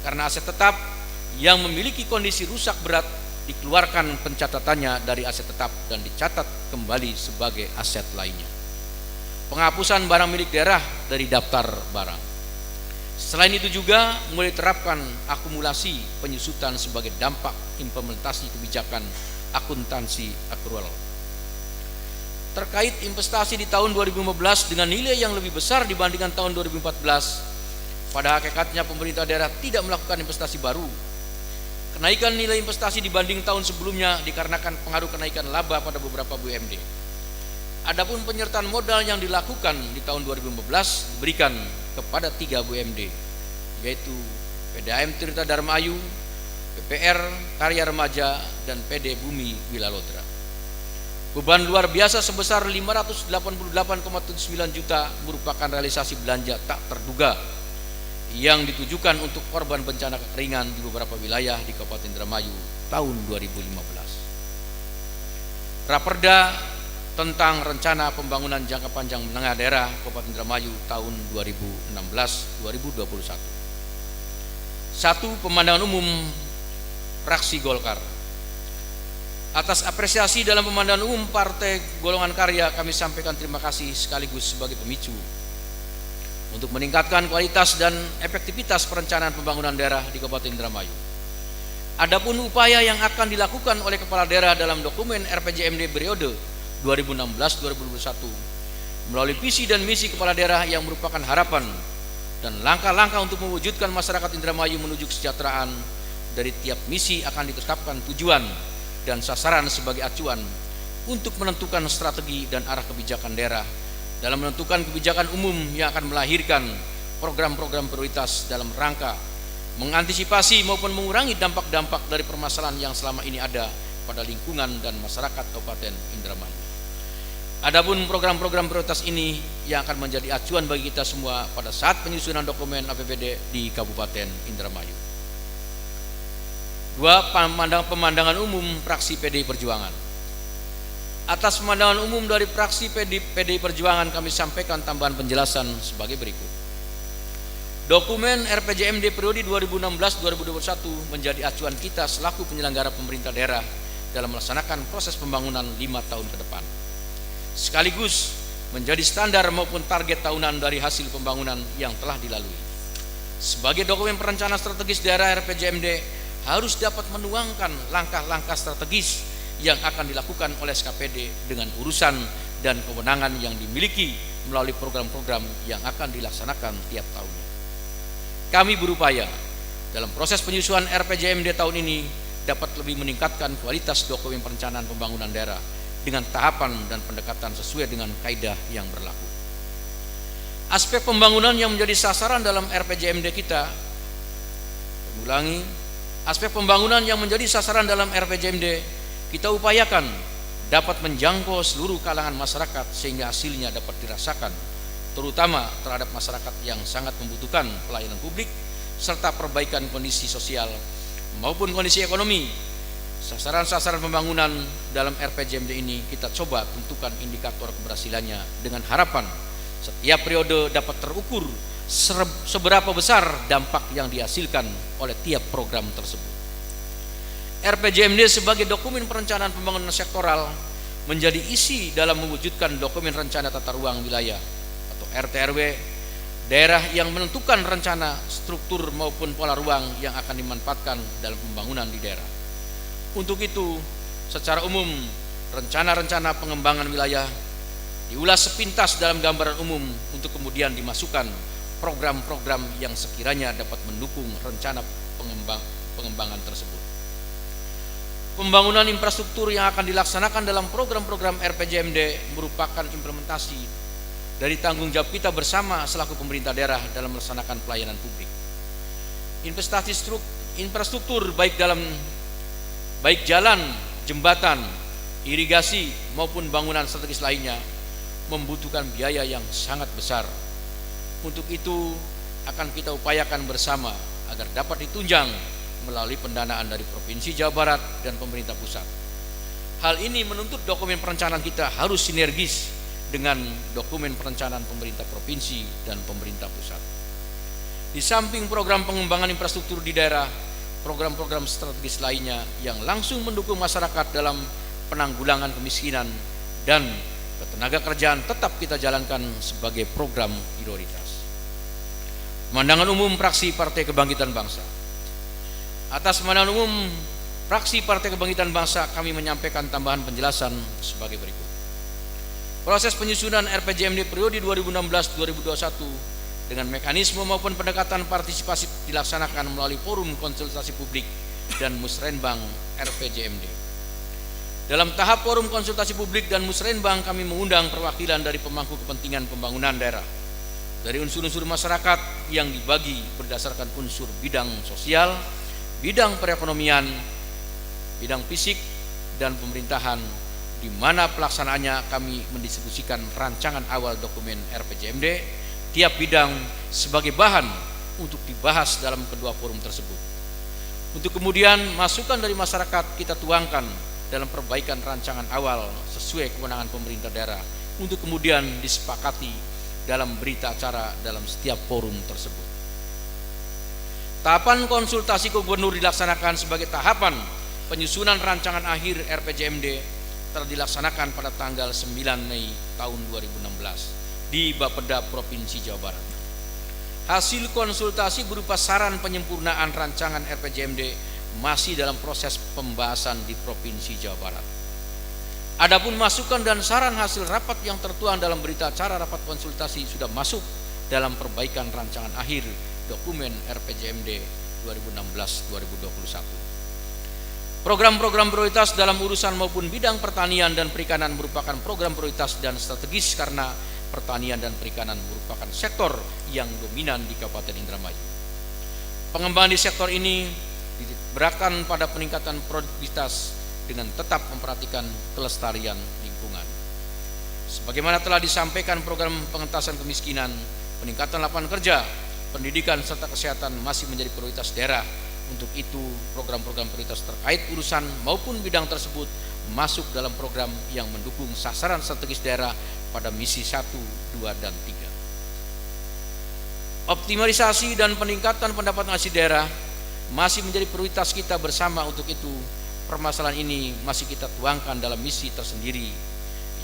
Karena aset tetap yang memiliki kondisi rusak berat dikeluarkan pencatatannya dari aset tetap dan dicatat kembali sebagai aset lainnya. Penghapusan barang milik daerah dari daftar barang. Selain itu juga mulai terapkan akumulasi penyusutan sebagai dampak implementasi kebijakan akuntansi akrual. Terkait investasi di tahun 2015 dengan nilai yang lebih besar dibandingkan tahun 2014, pada hakikatnya pemerintah daerah tidak melakukan investasi baru. Kenaikan nilai investasi dibanding tahun sebelumnya dikarenakan pengaruh kenaikan laba pada beberapa BUMD. Adapun penyertaan modal yang dilakukan di tahun 2015 diberikan kepada 3 BUMD, yaitu PDAM Tirta Dharma Ayu, PPR Karya Remaja, dan PD Bumi Wilalodra. Beban luar biasa sebesar 588,79 juta merupakan realisasi belanja tak terduga yang ditujukan untuk korban bencana kekeringan di beberapa wilayah di Kabupaten Indramayu tahun 2015. Raperda tentang rencana pembangunan jangka panjang menengah daerah Kabupaten Indramayu tahun 2016-2021. 1. Pemandangan umum fraksi Golkar. Atas apresiasi dalam pemandangan umum Partai Golongan Karya, kami sampaikan terima kasih sekaligus sebagai pemicu untuk meningkatkan kualitas dan efektivitas perencanaan pembangunan daerah di Kabupaten Indramayu. Adapun upaya yang akan dilakukan oleh kepala daerah dalam dokumen RPJMD periode 2016-2021 melalui visi dan misi kepala daerah yang merupakan harapan dan langkah-langkah untuk mewujudkan masyarakat Indramayu menuju kesejahteraan. Dari tiap misi akan ditetapkan tujuan dan sasaran sebagai acuan untuk menentukan strategi dan arah kebijakan daerah dalam menentukan kebijakan umum yang akan melahirkan program-program prioritas dalam rangka mengantisipasi maupun mengurangi dampak-dampak dari permasalahan yang selama ini ada pada lingkungan dan masyarakat Kabupaten Indramayu. Adapun program-program prioritas ini yang akan menjadi acuan bagi kita semua pada saat penyusunan dokumen APBD di Kabupaten Indramayu. 2. Pemandangan umum fraksi PDI Perjuangan. Atas pemandangan umum dari fraksi PDI Perjuangan kami sampaikan tambahan penjelasan sebagai berikut. Dokumen RPJMD periode 2016-2021 menjadi acuan kita selaku penyelenggara pemerintah daerah dalam melaksanakan proses pembangunan 5 tahun ke depan. Sekaligus menjadi standar maupun target tahunan dari hasil pembangunan yang telah dilalui. Sebagai dokumen perencanaan strategis daerah, RPJMD harus dapat menuangkan langkah-langkah strategis yang akan dilakukan oleh SKPD dengan urusan dan kewenangan yang dimiliki melalui program-program yang akan dilaksanakan tiap tahunnya. Kami berupaya dalam proses penyusunan RPJMD tahun ini dapat lebih meningkatkan kualitas dokumen perencanaan pembangunan daerah dengan tahapan dan pendekatan sesuai dengan kaidah yang berlaku. Aspek pembangunan yang menjadi sasaran dalam RPJMD kita, aspek pembangunan yang menjadi sasaran dalam RPJMD kita upayakan dapat menjangkau seluruh kalangan masyarakat sehingga hasilnya dapat dirasakan, terutama terhadap masyarakat yang sangat membutuhkan pelayanan publik serta perbaikan kondisi sosial maupun kondisi ekonomi. Sasaran-sasaran pembangunan dalam RPJMD ini kita coba tentukan indikator keberhasilannya dengan harapan setiap periode dapat terukur seberapa besar dampak yang dihasilkan oleh tiap program tersebut. RPJMD sebagai dokumen perencanaan pembangunan sektoral menjadi isi dalam mewujudkan dokumen rencana tata ruang wilayah atau RTRW daerah yang menentukan rencana, struktur maupun pola ruang yang akan dimanfaatkan dalam pembangunan di daerah. Untuk itu, secara umum, rencana-rencana pengembangan wilayah diulas sepintas dalam gambaran umum untuk kemudian dimasukkan program-program yang sekiranya dapat mendukung rencana pengembangan tersebut. Pembangunan infrastruktur yang akan dilaksanakan dalam program-program RPJMD merupakan implementasi dari tanggung jawab kita bersama selaku pemerintah daerah dalam melaksanakan pelayanan publik. Investasi infrastruktur baik jalan, jembatan, irigasi maupun bangunan strategis lainnya membutuhkan biaya yang sangat besar. Untuk itu akan kita upayakan bersama agar dapat ditunjang melalui pendanaan dari Provinsi Jawa Barat dan pemerintah pusat. Hal ini menuntut dokumen perencanaan kita harus sinergis dengan dokumen perencanaan pemerintah provinsi dan pemerintah pusat. Di samping program pengembangan infrastruktur di daerah, program-program strategis lainnya yang langsung mendukung masyarakat dalam penanggulangan kemiskinan dan ketenaga kerjaan tetap kita jalankan sebagai program prioritas. Pemandangan umum fraksi Partai Kebangkitan Bangsa. Atas pemandangan umum fraksi Partai Kebangkitan Bangsa, kami menyampaikan tambahan penjelasan sebagai berikut. Proses penyusunan RPJMD periode 2016-2021 dengan mekanisme maupun pendekatan partisipasi dilaksanakan melalui forum konsultasi publik dan musrenbang RPJMD. Dalam tahap forum konsultasi publik dan musrenbang, kami mengundang perwakilan dari pemangku kepentingan pembangunan daerah, dari unsur-unsur masyarakat yang dibagi berdasarkan unsur bidang sosial, bidang perekonomian, bidang fisik, dan pemerintahan, di mana pelaksanaannya kami mendistribusikan rancangan awal dokumen RPJMD tiap bidang sebagai bahan untuk dibahas dalam kedua forum tersebut. Untuk kemudian masukan dari masyarakat kita tuangkan dalam perbaikan rancangan awal sesuai kewenangan pemerintah daerah untuk kemudian disepakati dalam berita acara dalam setiap forum tersebut. Tahapan konsultasi ke gubernur dilaksanakan sebagai tahapan penyusunan rancangan akhir RPJMD telah dilaksanakan pada tanggal 9 Mei tahun 2016 di Bapeda Provinsi Jawa Barat. Hasil konsultasi berupa saran penyempurnaan rancangan RPJMD masih dalam proses pembahasan di Provinsi Jawa Barat. Adapun masukan dan saran hasil rapat yang tertuang dalam berita acara rapat konsultasi sudah masuk dalam perbaikan rancangan akhir dokumen RPJMD 2016-2021. Program-program prioritas dalam urusan maupun bidang pertanian dan perikanan merupakan program prioritas dan strategis karena pertanian dan perikanan merupakan sektor yang dominan di Kabupaten Indramayu. Pengembangan di sektor ini diberatkan pada peningkatan produktivitas dengan tetap memperhatikan kelestarian lingkungan. Sebagaimana telah disampaikan, program pengentasan kemiskinan, peningkatan lapangan kerja, pendidikan serta kesehatan masih menjadi prioritas daerah. Untuk itu, program-program prioritas terkait urusan maupun bidang tersebut masuk dalam program yang mendukung sasaran strategis daerah pada misi 1, 2, dan 3. Optimalisasi dan peningkatan pendapatan asli daerah masih menjadi prioritas kita bersama. Untuk itu, permasalahan ini masih kita tuangkan dalam misi tersendiri,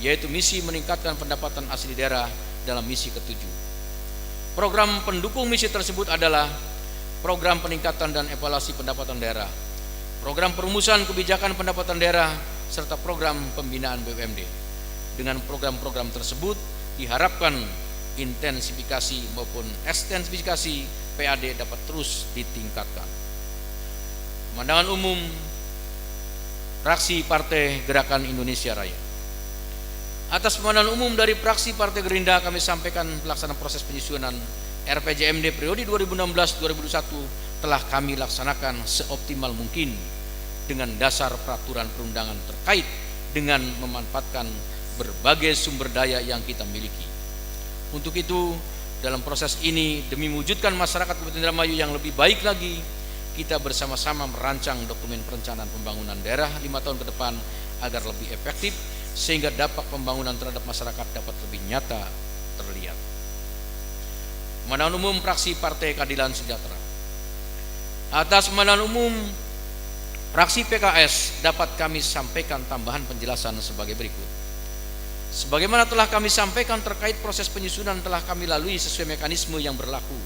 yaitu misi meningkatkan pendapatan asli daerah dalam misi ke-7. Program pendukung misi tersebut adalah program peningkatan dan evaluasi pendapatan daerah, program perumusan kebijakan pendapatan daerah, serta program pembinaan BUMD. Dengan program-program tersebut diharapkan intensifikasi maupun ekstensifikasi PAD dapat terus ditingkatkan. Pemandangan umum fraksi Partai Gerakan Indonesia Raya. Atas pemandangan umum dari fraksi Partai Gerindra, kami sampaikan pelaksanaan proses penyusunan RPJMD periode 2016-2021 telah kami laksanakan seoptimal mungkin dengan dasar peraturan perundangan terkait dengan memanfaatkan berbagai sumber daya yang kita miliki. Untuk itu, dalam proses ini demi mewujudkan masyarakat Kabupaten Indramayu yang lebih baik lagi, kita bersama-sama merancang dokumen perencanaan pembangunan daerah 5 tahun ke depan agar lebih efektif, sehingga dampak pembangunan terhadap masyarakat dapat lebih nyata terlihat. Pemandangan umum fraksi Partai Keadilan Sejahtera. Atas pemandangan umum fraksi PKS dapat kami sampaikan tambahan penjelasan sebagai berikut. Sebagaimana telah kami sampaikan, terkait proses penyusunan telah kami lalui sesuai mekanisme yang berlaku.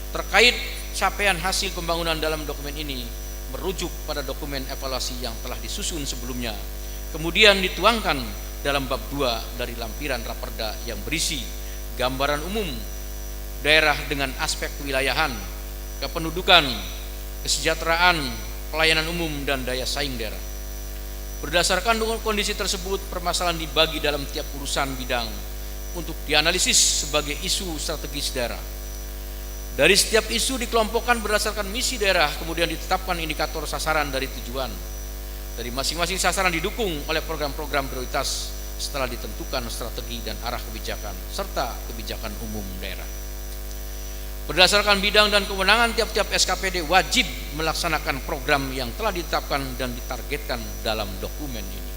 Terkait capaian hasil pembangunan dalam dokumen ini merujuk pada dokumen evaluasi yang telah disusun sebelumnya, kemudian dituangkan dalam bab 2 dari lampiran Raperda yang berisi gambaran umum daerah dengan aspek kewilayahan, kependudukan, kesejahteraan, pelayanan umum, dan daya saing daerah. Berdasarkan kondisi tersebut, permasalahan dibagi dalam tiap urusan bidang untuk dianalisis sebagai isu strategis daerah. Dari setiap isu dikelompokkan berdasarkan misi daerah, kemudian ditetapkan indikator sasaran dari tujuan. Dari masing-masing sasaran didukung oleh program-program prioritas setelah ditentukan strategi dan arah kebijakan serta kebijakan umum daerah. Berdasarkan bidang dan kewenangan, tiap-tiap SKPD wajib melaksanakan program yang telah ditetapkan dan ditargetkan dalam dokumen ini.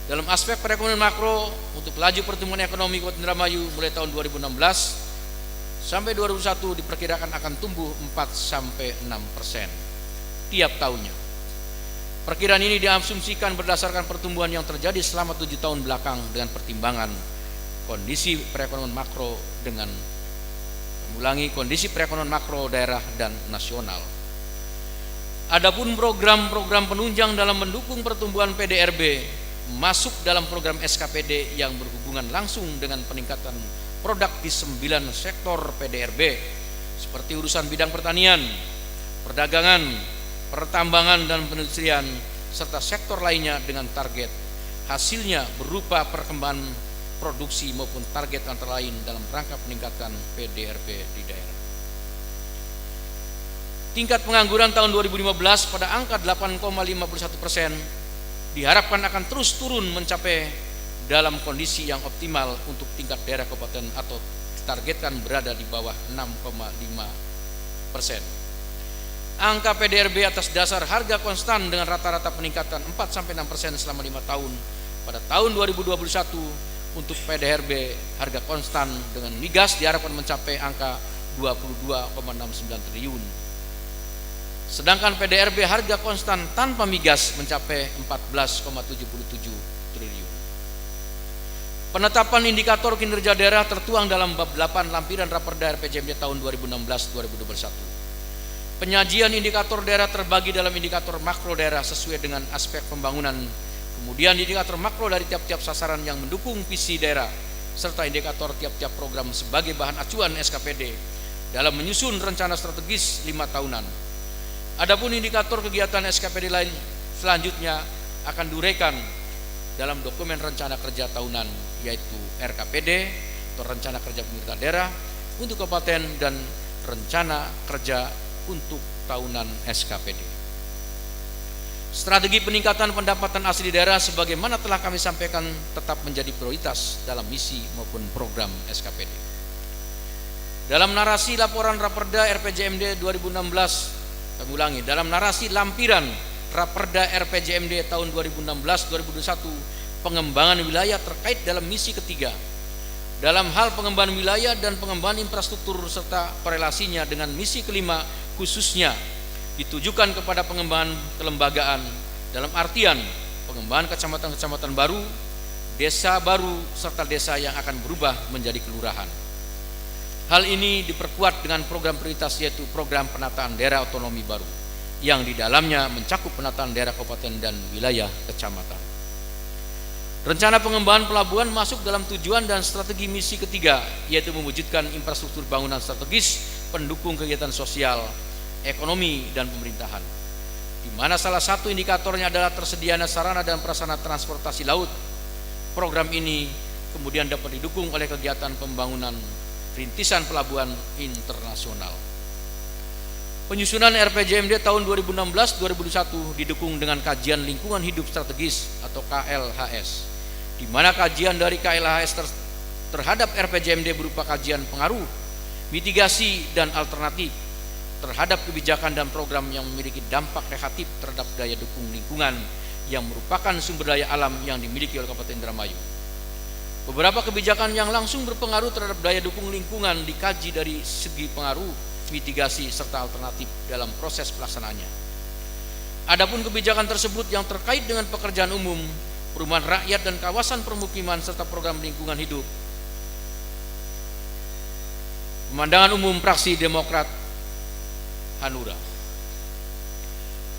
Dalam aspek perekonomian makro, untuk laju pertumbuhan ekonomi Kabupaten Indramayu mulai tahun 2016 sampai 2021 diperkirakan akan tumbuh 4-6% tiap tahunnya. Perkiraan ini diasumsikan berdasarkan pertumbuhan yang terjadi selama 7 tahun belakang dengan pertimbangan kondisi perekonomian makro dengan mengulangi kondisi perekonomian makro daerah dan nasional. Adapun program-program penunjang dalam mendukung pertumbuhan PDRB masuk dalam program SKPD yang berhubungan langsung dengan peningkatan produk di 9 sektor PDRB seperti urusan bidang pertanian, perdagangan, pertambangan dan perindustrian serta sektor lainnya dengan target hasilnya berupa perkembangan produksi maupun target antara lain dalam rangka peningkatan PDRB di daerah. Tingkat pengangguran tahun 2015 pada angka 8,51% diharapkan akan terus turun mencapai dalam kondisi yang optimal untuk tingkat daerah kabupaten atau ditargetkan berada di bawah 6,5%. Angka PDRB atas dasar harga konstan dengan rata-rata peningkatan 4-6% selama 5 tahun pada tahun 2021 untuk PDRB harga konstan dengan migas diharapkan mencapai angka 22,69 triliun. Sedangkan PDRB harga konstan tanpa migas mencapai 14,77 triliun. Penetapan indikator kinerja daerah tertuang dalam bab 8 lampiran Raperda RPJMD tahun 2016-2021. Penyajian indikator daerah terbagi dalam indikator makro daerah sesuai dengan aspek pembangunan, kemudian indikator makro dari tiap-tiap sasaran yang mendukung visi daerah, serta indikator tiap-tiap program sebagai bahan acuan SKPD dalam menyusun rencana strategis 5 tahunan. Adapun indikator kegiatan SKPD lain selanjutnya akan diuraikan dalam dokumen rencana kerja tahunan, yaitu RKPD atau rencana kerja pemerintah daerah untuk kabupaten dan rencana kerja untuk tahunan SKPD. Strategi peningkatan pendapatan asli daerah sebagaimana telah kami sampaikan tetap menjadi prioritas dalam misi maupun program SKPD. Dalam narasi laporan Raperda RPJMD 2016, kami ulangi, dalam narasi lampiran Raperda RPJMD tahun 2016-2021 pengembangan wilayah terkait dalam misi ketiga, dalam hal pengembangan wilayah dan pengembangan infrastruktur serta korelasinya dengan misi kelima, khususnya ditujukan kepada pengembangan kelembagaan dalam artian pengembangan kecamatan-kecamatan baru, desa baru, serta desa yang akan berubah menjadi kelurahan. Hal ini diperkuat dengan program prioritas, yaitu program penataan daerah otonomi baru yang di dalamnya mencakup penataan daerah kabupaten dan wilayah kecamatan. Rencana pengembangan pelabuhan masuk dalam tujuan dan strategi misi ketiga, yaitu mewujudkan infrastruktur bangunan strategis pendukung kegiatan sosial, ekonomi, dan pemerintahan, di mana salah satu indikatornya adalah tersedianya sarana dan prasarana transportasi laut. Program ini kemudian dapat didukung oleh kegiatan pembangunan rintisan pelabuhan internasional. Penyusunan RPJMD tahun 2016-2021 didukung dengan kajian lingkungan hidup strategis atau KLHS, di mana kajian dari KLHS terhadap RPJMD berupa kajian pengaruh, mitigasi, dan alternatif terhadap kebijakan dan program yang memiliki dampak negatif terhadap daya dukung lingkungan yang merupakan sumber daya alam yang dimiliki oleh Kabupaten Indramayu. Beberapa kebijakan yang langsung berpengaruh terhadap daya dukung lingkungan dikaji dari segi pengaruh, mitigasi, serta alternatif dalam proses pelaksanaannya. Adapun kebijakan tersebut yang terkait dengan pekerjaan umum, perumahan rakyat dan kawasan permukiman serta program lingkungan hidup, pemandangan umum fraksi Demokrat Hanura.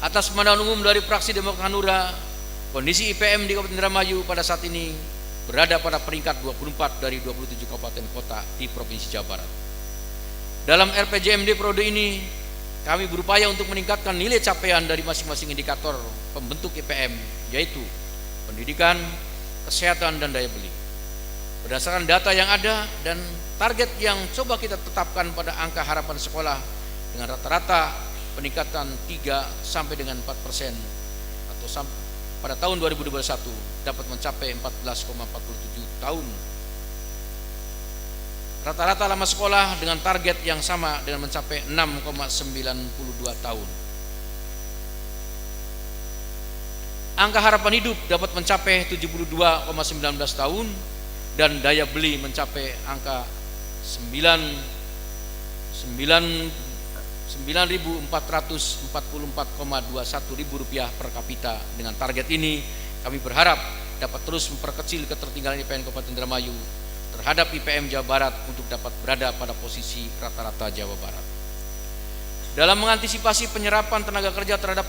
Atas pemandangan umum dari fraksi Demokrat Hanura, kondisi IPM di Kabupaten Indramayu pada saat ini berada pada peringkat 24 dari 27 kabupaten kota di Provinsi Jawa Barat. Dalam RPJMD periode ini, kami berupaya untuk meningkatkan nilai capaian dari masing-masing indikator pembentuk IPM, yaitu pendidikan, kesehatan, dan daya beli. Berdasarkan data yang ada dan target yang coba kita tetapkan pada angka harapan sekolah dengan rata-rata peningkatan 3 sampai dengan 4% atau pada tahun 2021 dapat mencapai 14,47 tahun. Rata-rata lama sekolah dengan target yang sama dengan mencapai 6,92 tahun. Angka harapan hidup dapat mencapai 72,19 tahun dan daya beli mencapai angka 9.444,21 ribu rupiah per kapita. Dengan target ini kami berharap dapat terus memperkecil ketertinggalan IPM Kabupaten Indramayu terhadap IPM Jawa Barat untuk dapat berada pada posisi rata-rata Jawa Barat. Dalam mengantisipasi penyerapan tenaga kerja terhadap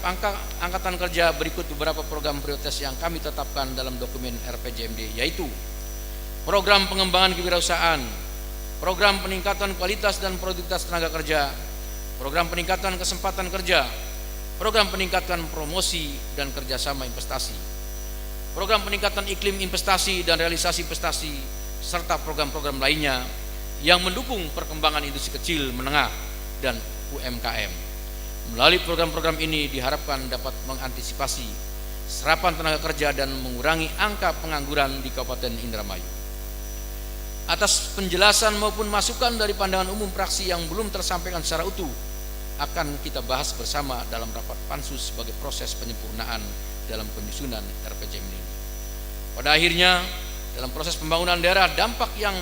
angkatan kerja, berikut beberapa program prioritas yang kami tetapkan dalam dokumen RPJMD, yaitu program pengembangan kewirausahaan, program peningkatan kualitas dan produktivitas tenaga kerja, program peningkatan kesempatan kerja, program peningkatan promosi dan kerjasama investasi, program peningkatan iklim investasi dan realisasi investasi, serta program-program lainnya yang mendukung perkembangan industri kecil, menengah, dan UMKM. Melalui program-program ini diharapkan dapat mengantisipasi serapan tenaga kerja dan mengurangi angka pengangguran di Kabupaten Indramayu. Atas penjelasan maupun masukan dari pandangan umum fraksi yang belum tersampaikan secara utuh akan kita bahas bersama dalam rapat pansus sebagai proses penyempurnaan dalam penyusunan RPJMD ini. Pada akhirnya, dalam proses pembangunan daerah, dampak yang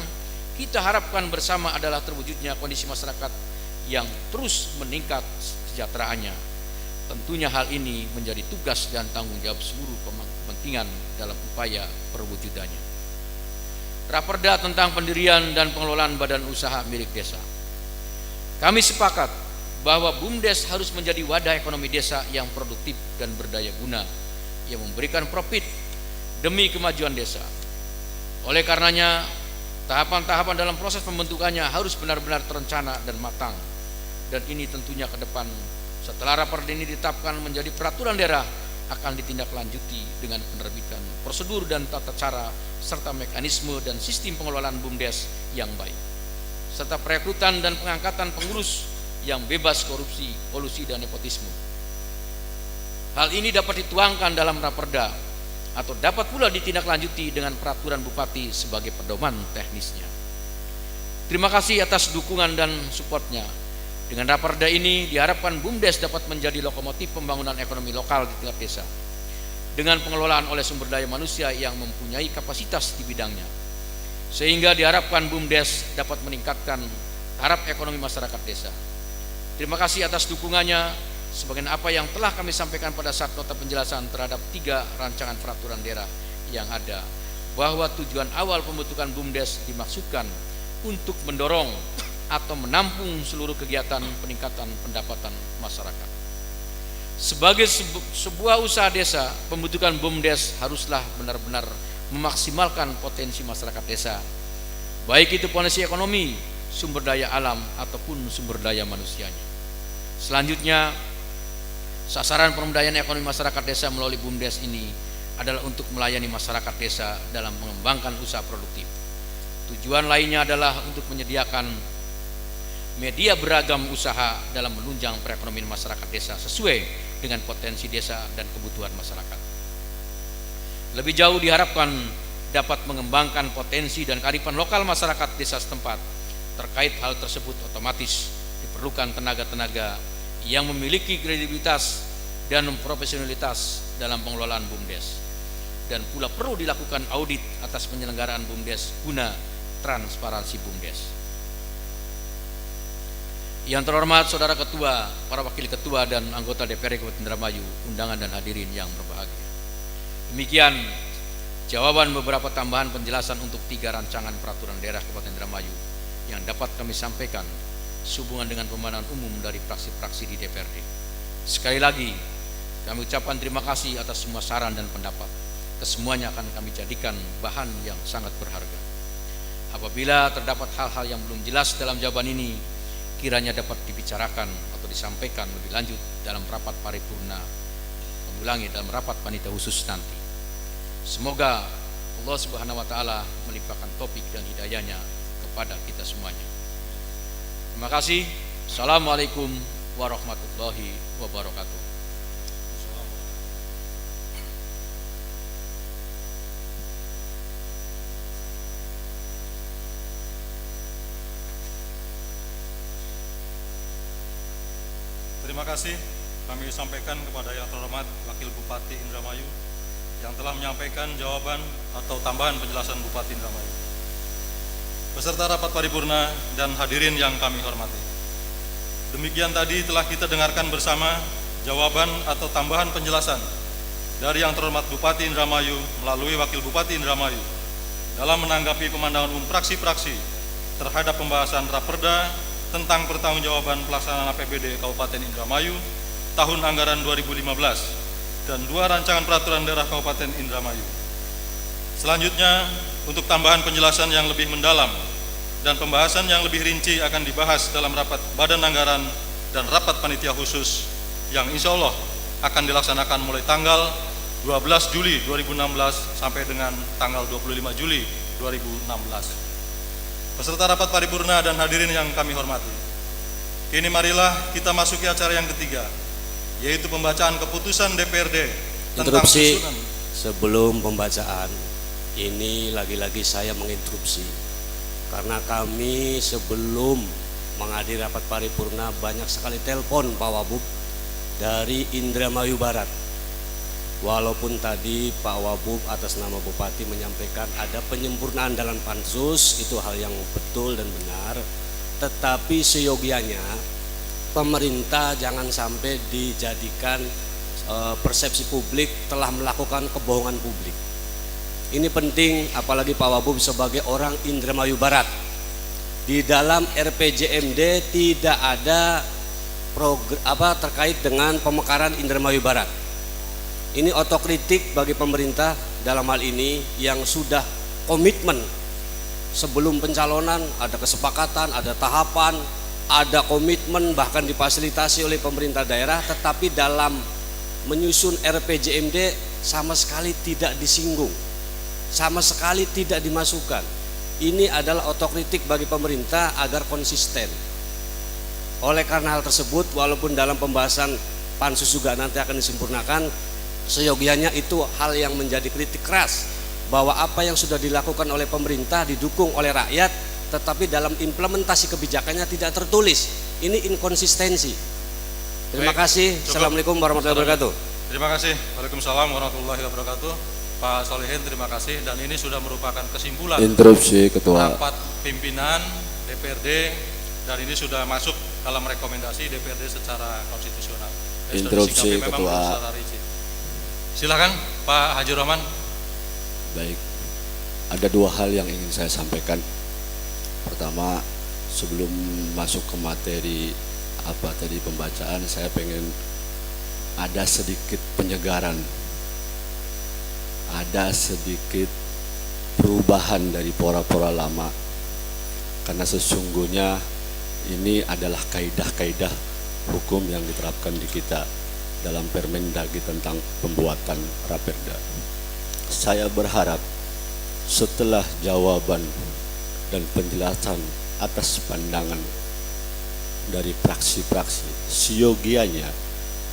kita harapkan bersama adalah terwujudnya kondisi masyarakat yang terus meningkat kesejahteraannya. Tentunya hal ini menjadi tugas dan tanggung jawab seluruh kepentingan dalam upaya perwujudannya. Raperda tentang pendirian dan pengelolaan badan usaha milik desa. Kami sepakat bahwa BUMDes harus menjadi wadah ekonomi desa yang produktif dan berdaya guna, yang memberikan profit demi kemajuan desa. Oleh karenanya, tahapan-tahapan dalam proses pembentukannya harus benar-benar terencana dan matang. Dan ini tentunya ke depan setelah raperda ini ditetapkan menjadi peraturan daerah akan ditindaklanjuti dengan penerbitan prosedur dan tata cara serta mekanisme dan sistem pengelolaan BUMDes yang baik, serta perekrutan dan pengangkatan pengurus yang bebas korupsi, kolusi, dan nepotisme. Hal ini dapat dituangkan dalam raperda atau dapat pula ditindaklanjuti dengan peraturan bupati sebagai pedoman teknisnya. Terima kasih atas dukungan dan supportnya. Dengan raperda ini diharapkan BUMDes dapat menjadi lokomotif pembangunan ekonomi lokal di tingkat desa dengan pengelolaan oleh sumber daya manusia yang mempunyai kapasitas di bidangnya. sehingga diharapkan BUMDes dapat meningkatkan taraf ekonomi masyarakat desa. Terima kasih atas dukungannya, sebagaimana apa yang telah kami sampaikan pada saat nota penjelasan terhadap 3 rancangan peraturan daerah yang ada, bahwa tujuan awal pembentukan BUMDes dimaksudkan untuk mendorong atau menampung seluruh kegiatan peningkatan pendapatan masyarakat. Sebagai sebuah usaha desa, pembentukan BUMDes haruslah benar-benar memaksimalkan potensi masyarakat desa, baik itu potensi ekonomi, sumber daya alam, ataupun sumber daya manusianya. Selanjutnya, sasaran pemberdayaan ekonomi masyarakat desa melalui BUMDes ini adalah untuk melayani masyarakat desa dalam mengembangkan usaha produktif. Tujuan lainnya adalah untuk menyediakan media beragam usaha dalam menunjang perekonomian masyarakat desa sesuai dengan potensi desa dan kebutuhan masyarakat. Lebih jauh diharapkan dapat mengembangkan potensi dan kearifan lokal masyarakat desa setempat. Terkait hal tersebut otomatis diperlukan tenaga-tenaga yang memiliki kredibilitas dan profesionalitas dalam pengelolaan BUMDes, dan pula perlu dilakukan audit atas penyelenggaraan BUMDes guna transparansi BUMDes. Yang terhormat Saudara Ketua, para Wakil Ketua dan anggota DPRD Kabupaten Indramayu, undangan dan hadirin yang berbahagia. Demikian jawaban beberapa tambahan penjelasan untuk 3 rancangan peraturan daerah Kabupaten Indramayu yang dapat kami sampaikan sehubungan dengan pemandangan umum dari fraksi-fraksi di DPRD. Sekali lagi kami ucapkan terima kasih atas semua saran dan pendapat. Kesemuanya akan kami jadikan bahan yang sangat berharga. Apabila terdapat hal-hal yang belum jelas dalam jawaban ini, kiranya dapat dibicarakan atau disampaikan lebih lanjut dalam rapat paripurna, dalam rapat panitia khusus nanti. Semoga Allah Subhanahu wa taala melimpahkan taufik dan hidayahnya kepada kita semuanya. Terima kasih. Assalamualaikum warahmatullahi wabarakatuh. Terima kasih kami sampaikan kepada yang terhormat Wakil Bupati Indramayu yang telah menyampaikan jawaban atau tambahan penjelasan Bupati Indramayu, beserta rapat paripurna dan hadirin yang kami hormati. Demikian tadi telah kita dengarkan bersama jawaban atau tambahan penjelasan dari yang terhormat Bupati Indramayu melalui Wakil Bupati Indramayu dalam menanggapi pemandangan umum fraksi-fraksi terhadap pembahasan Raperda tentang pertanggungjawaban pelaksanaan APBD Kabupaten Indramayu tahun anggaran 2015 dan 2 rancangan peraturan daerah Kabupaten Indramayu. Selanjutnya, untuk tambahan penjelasan yang lebih mendalam dan pembahasan yang lebih rinci akan dibahas dalam rapat Badan Anggaran dan rapat panitia khusus yang insya Allah akan dilaksanakan mulai tanggal 12 Juli 2016 sampai dengan tanggal 25 Juli 2016. Beserta rapat paripurna dan hadirin yang kami hormati, kini marilah kita masuki acara yang ketiga, yaitu pembacaan keputusan DPRD tentang Interupsi susunan. sebelum pembacaan ini, lagi-lagi saya menginterupsi karena kami sebelum menghadiri rapat paripurna banyak sekali telepon Pak Wabub dari Indramayu Barat. Walaupun tadi Pak Wabub atas nama Bupati menyampaikan ada penyempurnaan dalam pansus, itu hal yang betul dan benar, tetapi seyogianya pemerintah jangan sampai dijadikan persepsi publik telah melakukan kebohongan publik. Ini penting, apalagi Pak Wabub sebagai orang Indramayu Barat. Di dalam RPJMD tidak ada terkait dengan pemekaran Indramayu Barat. Ini otokritik bagi pemerintah dalam hal ini yang sudah komitmen sebelum pencalonan, ada kesepakatan, ada tahapan, ada komitmen bahkan difasilitasi oleh pemerintah daerah, tetapi dalam menyusun RPJMD sama sekali tidak disinggung, sama sekali tidak dimasukkan. Ini adalah otokritik bagi pemerintah agar konsisten. Oleh karena hal tersebut, walaupun dalam pembahasan pansus juga nanti akan disempurnakan, seyogianya itu hal yang menjadi kritik keras bahwa apa yang sudah dilakukan oleh pemerintah didukung oleh rakyat, tetapi dalam implementasi kebijakannya tidak tertulis. Ini inkonsistensi. Terima kasih. Assalamualaikum warahmatullahi wabarakatuh. Terima kasih. Waalaikumsalam warahmatullahi wabarakatuh. Pak Solihin, terima kasih. Dan ini sudah merupakan kesimpulan Interupsi Ketua. rapat pimpinan DPRD, dan ini sudah masuk dalam rekomendasi DPRD secara konstitusional. Dan sudah Interupsi disikapi memang Ketua. secara rigid. Silakan Pak Haji Rohman. Baik, ada dua hal yang ingin saya sampaikan. Pertama, sebelum masuk ke materi apa tadi pembacaan, saya pengen ada sedikit penyegaran, ada sedikit perubahan dari pora-pora lama, karena sesungguhnya ini adalah kaidah-kaidah hukum yang diterapkan di kita dalam Permendagri tentang pembuatan Raperda. Saya berharap setelah jawaban dan penjelasan atas pandangan dari praksi-praksi, siogianya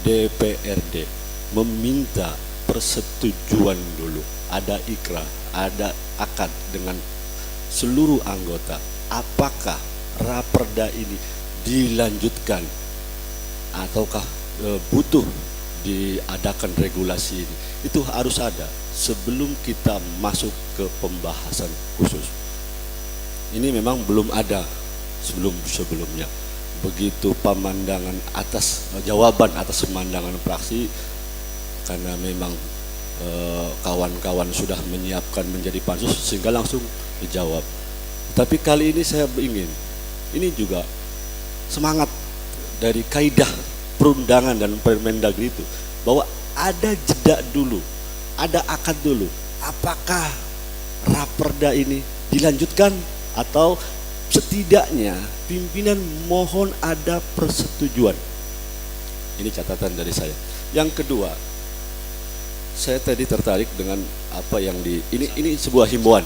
DPRD meminta persetujuan dulu, ada ikrah, ada akad dengan seluruh anggota, apakah Raperda ini dilanjutkan ataukah butuh diadakan regulasi ini. Itu harus ada sebelum kita masuk ke pembahasan khusus. Ini memang belum ada sebelumnya. Begitu pemandangan atas jawaban atas pemandangan praksi, karena memang kawan-kawan sudah menyiapkan menjadi pansus sehingga langsung dijawab. Tapi kali ini saya ingin, ini juga semangat dari kaidah perundangan dan Permendagri itu, bahwa ada jeda dulu, ada akad dulu, apakah Raperda ini dilanjutkan atau setidaknya pimpinan mohon ada persetujuan. Ini catatan dari saya. Yang kedua, saya tadi tertarik dengan apa yang ini sebuah himbauan.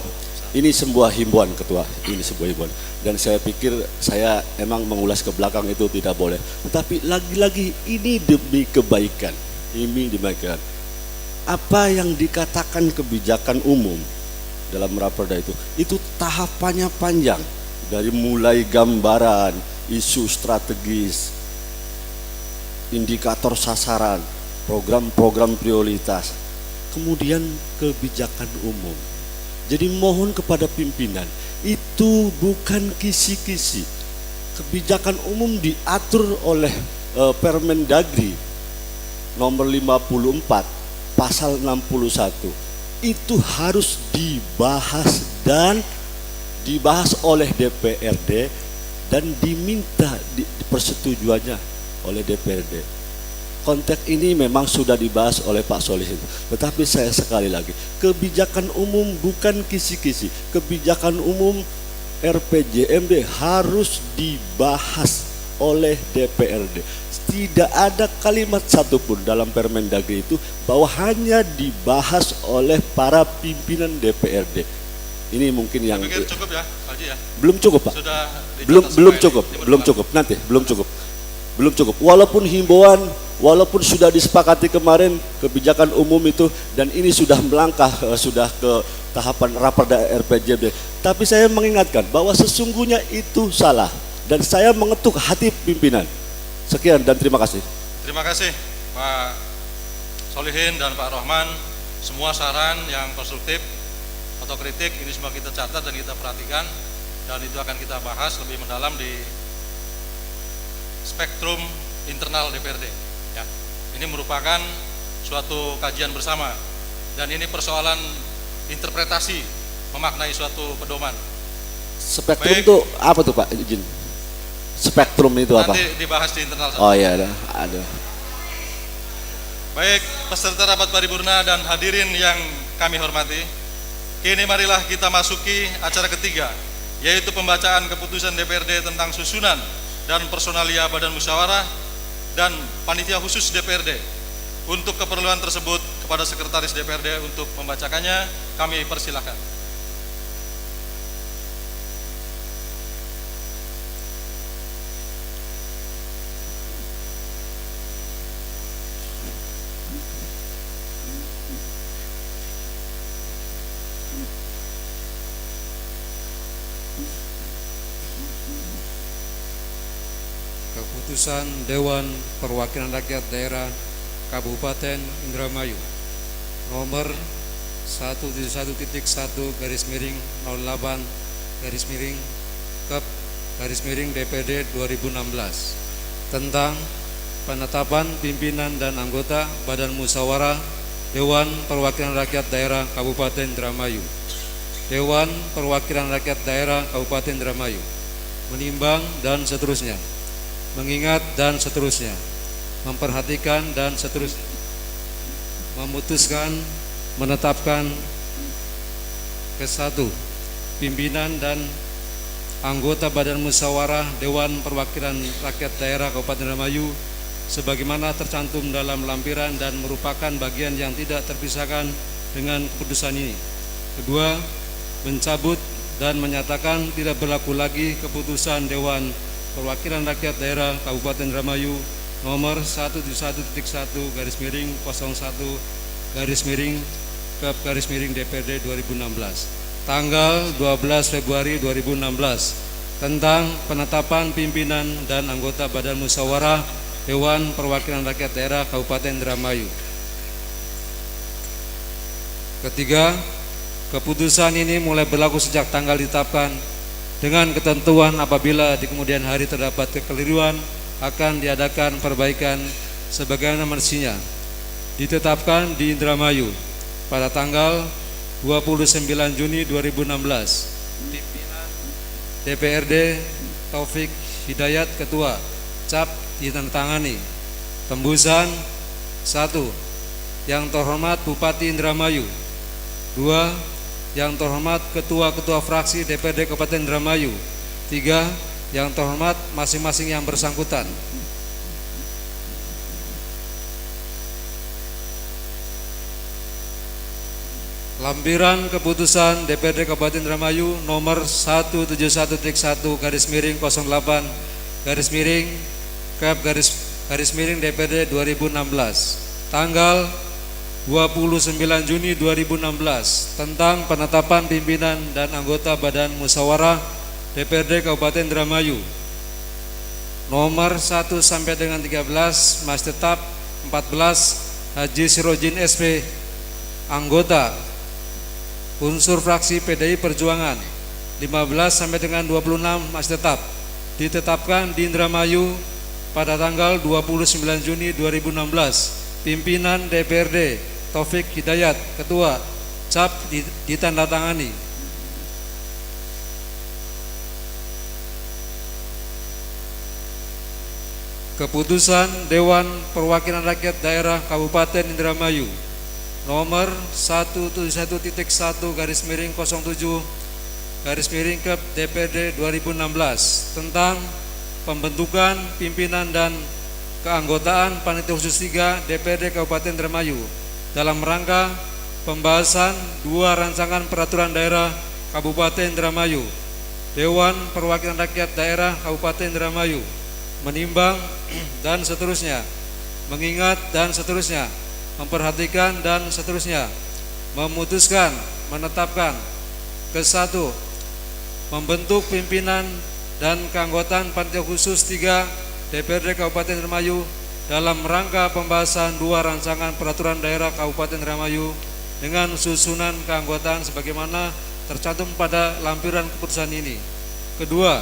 Ini sebuah himbauan Ketua, ini sebuah himbauan. Dan saya pikir saya emang mengulas ke belakang itu tidak boleh. Tetapi lagi-lagi ini demi kebaikan. Ini demikian. Apa yang dikatakan kebijakan umum dalam Raperda itu tahapannya panjang. Dari mulai gambaran, isu strategis, indikator sasaran, program-program prioritas, kemudian kebijakan umum. Jadi mohon kepada pimpinan, itu bukan kisi-kisi. Kebijakan umum diatur oleh Permendagri nomor 54 pasal 61. Itu harus dibahas dan dibahas oleh DPRD dan diminta persetujuannya oleh DPRD. Konteks ini memang sudah dibahas oleh Pak Solihin. Tetapi saya sekali lagi, kebijakan umum bukan kisi-kisi. Kebijakan umum RPJMD harus dibahas oleh DPRD. Tidak ada kalimat satupun dalam Permendagri itu bahwa hanya dibahas oleh para pimpinan DPRD. Ini mungkin yang Saya pikir cukup ya, Pak Haji ya. belum cukup, Pak. Sudah Belum dicatat cukup, semua ini. belum cukup. Nanti belum cukup. Belum cukup. Walaupun himbauan, walaupun sudah disepakati kemarin kebijakan umum itu, dan ini sudah melangkah sudah ke tahapan Raperda RPJMD. Tapi saya mengingatkan bahwa sesungguhnya itu salah, dan saya mengetuk hati pimpinan. Sekian dan terima kasih. Terima kasih Pak Solihin dan Pak Rohman. Semua saran yang konstruktif atau kritik ini semua kita catat dan kita perhatikan, dan itu akan kita bahas lebih mendalam di spektrum internal DPRD ya. Ini merupakan suatu kajian bersama, dan ini persoalan interpretasi memaknai suatu pedoman. Spektrum Baik. itu apa tuh Pak? Izin. Spektrum itu apa? Nanti dibahas di internal saja. Oh iya, ada. Baik, peserta rapat paripurna dan hadirin yang kami hormati, kini marilah kita masuki acara ketiga, yaitu pembacaan keputusan DPRD tentang susunan dan personalia Badan Musyawarah dan Panitia Khusus DPRD. Untuk keperluan tersebut, kepada Sekretaris DPRD untuk membacakannya, kami persilahkan. Keputusan Dewan Perwakilan Rakyat Daerah Kabupaten Indramayu nomor 171.1/08/DPD 2016 tentang penetapan pimpinan dan anggota Badan Musyawarah Dewan Perwakilan Rakyat Daerah Kabupaten Indramayu. Dewan Perwakilan Rakyat Daerah Kabupaten Indramayu menimbang dan seterusnya, mengingat dan seterusnya, memperhatikan dan seterusnya, memutuskan, menetapkan ke-1 pimpinan dan anggota Badan Musyawarah Dewan Perwakilan Rakyat Daerah Kabupaten Indramayu sebagaimana tercantum dalam lampiran dan merupakan bagian yang tidak terpisahkan dengan keputusan ini. Kedua, mencabut dan menyatakan tidak berlaku lagi keputusan Dewan Perwakilan Rakyat Daerah Kabupaten Indramayu nomor 171.1/01/DPD 2016 tanggal 12 Februari 2016 tentang penetapan pimpinan dan anggota Badan Musyawarah Dewan Perwakilan Rakyat Daerah Kabupaten Indramayu. Ketiga, keputusan ini mulai berlaku sejak tanggal ditetapkan dengan ketentuan apabila di kemudian hari terdapat kekeliruan akan diadakan perbaikan sebagaimana mestinya. Ditetapkan di Indramayu pada tanggal 29 Juni 2016. Pimpinan DPRD Taufik Hidayat Ketua, cap ditandatangani. Tembusan 1. Yang terhormat Bupati Indramayu. 2. Yang terhormat ketua-ketua fraksi DPRD Kabupaten Indramayu. 3. Yang terhormat masing-masing yang bersangkutan. Lampiran keputusan DPRD Kabupaten Indramayu nomor 171.1/08/DPD 2016 tanggal 29 Juni 2016 tentang penetapan pimpinan dan anggota Badan Musyawarah DPRD Kabupaten Indramayu nomor 1 sampai dengan 13 Mas Tetap 14 Haji Sirojin SP anggota unsur fraksi PDI Perjuangan 15 sampai dengan 26 Mas Tetap ditetapkan di Indramayu pada tanggal 29 Juni 2016. Pimpinan DPRD Taufik Hidayat Ketua, cap ditandatangani. Keputusan Dewan Perwakilan Rakyat Daerah Kabupaten Indramayu nomor 171.07/DPD 2016 tentang pembentukan pimpinan dan keanggotaan Panitia Khusus 3 DPRD Kabupaten Indramayu dalam rangka pembahasan 2 rancangan peraturan daerah Kabupaten Indramayu. Dewan Perwakilan Rakyat Daerah Kabupaten Indramayu menimbang dan seterusnya, mengingat dan seterusnya, memperhatikan dan seterusnya, memutuskan, menetapkan ke-1 membentuk pimpinan dan keanggotaan Panitia Khusus 3 DPRD Kabupaten Indramayu dalam rangka pembahasan 2 rancangan peraturan daerah Kabupaten Indramayu dengan susunan keanggotaan sebagaimana tercantum pada lampiran keputusan ini. Kedua,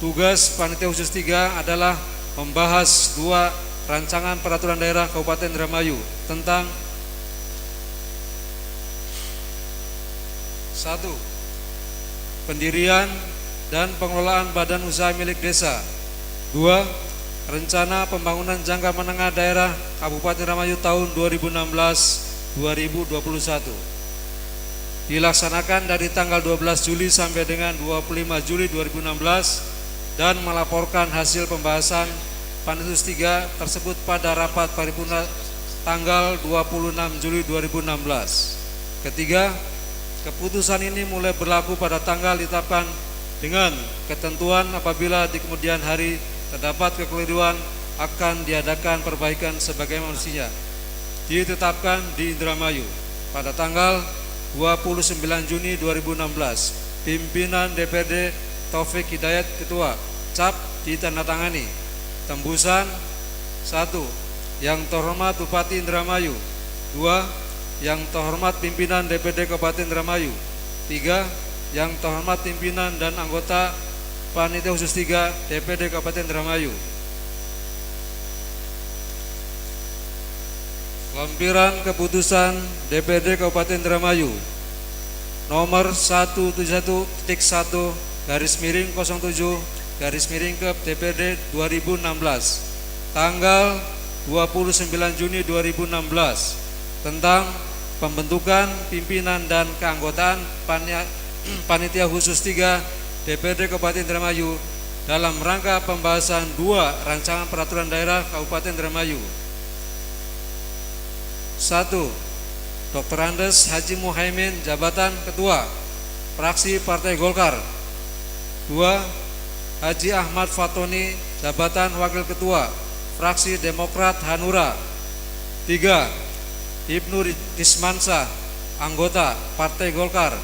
tugas Panitia Khusus 3 adalah membahas 2 rancangan peraturan daerah Kabupaten Indramayu tentang 1. Pendirian dan pengelolaan badan usaha milik desa. 2. Rencana pembangunan jangka menengah daerah Kabupaten Indramayu tahun 2016-2021 dilaksanakan dari tanggal 12 Juli sampai dengan 25 Juli 2016 dan melaporkan hasil pembahasan Panitia 3 tersebut pada rapat paripurna tanggal 26 Juli 2016. Ketiga, keputusan ini mulai berlaku pada tanggal ditetapkan dengan ketentuan apabila di kemudian hari terdapat kekeliruan akan diadakan perbaikan sebagaimana mestinya. Ditetapkan di Indramayu pada tanggal 29 Juni 2016. Pimpinan DPRD Taufik Hidayat Ketua, cap ditandatangani. Tembusan 1. Yang terhormat Bupati Indramayu. 2. yang terhormat pimpinan DPD Kabupaten Indramayu. 3. Yang terhormat pimpinan dan anggota Panitia Khusus 3 DPD Kabupaten Indramayu. Lampiran keputusan DPD Kabupaten Indramayu nomor 171.1/07 ke DPD 2016 tanggal 29 Juni 2016 tentang pembentukan pimpinan dan keanggotaan Panitia Khusus 3 DPD Kabupaten Indramayu dalam rangka pembahasan 2 rancangan peraturan daerah Kabupaten Indramayu. 1. Dr. Andes Haji Muhaimin, jabatan Ketua Fraksi Partai Golkar. 2. Haji Ahmad Fatoni, jabatan Wakil Ketua Fraksi Demokrat Hanura. 3. Ibnu Rismansyah, anggota Partai Golkar.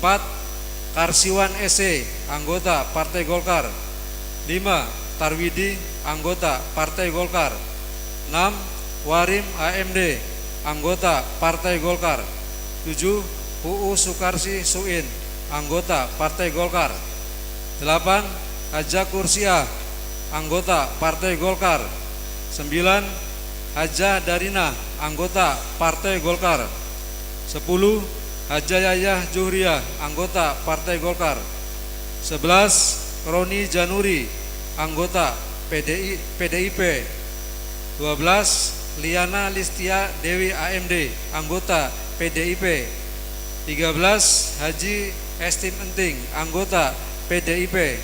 4. Karsiwan SE, anggota Partai Golkar. 5. Tarwidi, anggota Partai Golkar. 6. Warim AMD, anggota Partai Golkar. 7. UU Sukarsi Suin, anggota Partai Golkar. 8. Haja Kursiah, anggota Partai Golkar. 9. Haja Darina, anggota Partai Golkar. 10. Haja Yayah Juhriah, anggota Partai Golkar. 11. Roni Januri, anggota PDIP. 12. Liana Listia Dewi AMD, anggota PDIP. 13. Haji Estim Enting, anggota PDIP.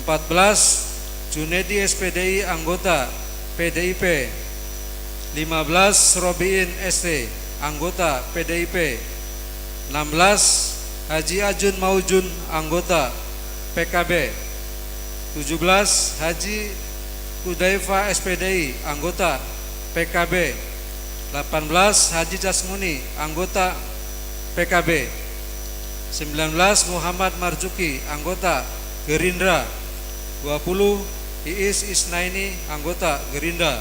14. Junedi SPDI, anggota PDIP. 15. Robiin ST, anggota PDIP. 16. Haji Ajun Maujun, anggota PKB. 17. Haji Kudaifa SPDI, anggota PKB. 18. Haji Jasmuni, anggota PKB. 19. Muhammad Marzuki, anggota Gerindra. 20. Iis Isnaini, anggota Gerindra.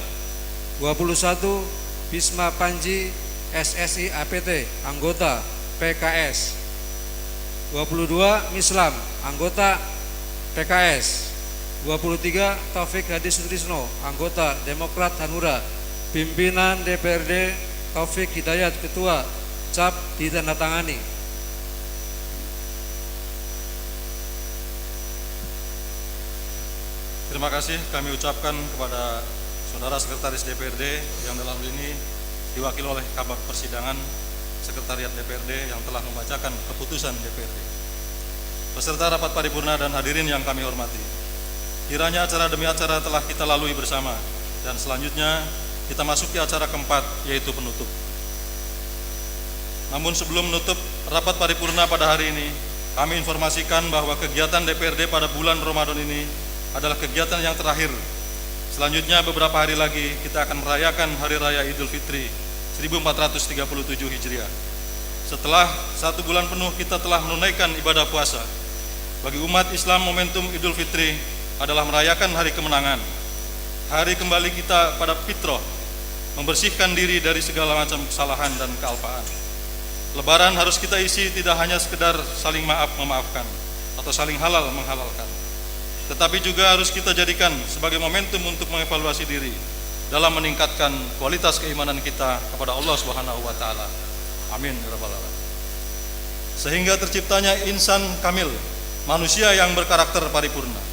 21. Bisma Panji SSI APT, anggota PKS. 22. Mislam, anggota PKS. 23. Taufik Hadi Sutrisno, anggota Demokrat Hanura. Pimpinan DPRD Taufik Hidayat, Ketua, cap ditandatangani. Terima kasih kami ucapkan kepada Saudara Sekretaris DPRD yang dalam hal ini diwakili oleh Kabag Persidangan Sekretariat DPRD yang telah membacakan keputusan DPRD. Peserta rapat paripurna dan hadirin yang kami hormati, kiranya acara demi acara telah kita lalui bersama dan selanjutnya kita masuki acara keempat, yaitu penutup. Namun sebelum menutup rapat paripurna pada hari ini, kami informasikan bahwa kegiatan DPRD pada bulan Ramadan ini adalah kegiatan yang terakhir. Selanjutnya beberapa hari lagi kita akan merayakan Hari Raya Idul Fitri 1437 Hijriah. Setelah 1 bulan penuh kita telah menunaikan ibadah puasa. Bagi umat Islam, momentum Idul Fitri adalah merayakan hari kemenangan, hari kembali kita pada fitrah, membersihkan diri dari segala macam kesalahan dan kealpaan. Lebaran harus kita isi tidak hanya sekedar saling maaf memaafkan atau saling halal menghalalkan, tetapi juga harus kita jadikan sebagai momentum untuk mengevaluasi diri dalam meningkatkan kualitas keimanan kita kepada Allah Subhanahu wa taala. Amin ya rabbal alamin. Sehingga terciptanya insan kamil, manusia yang berkarakter paripurna,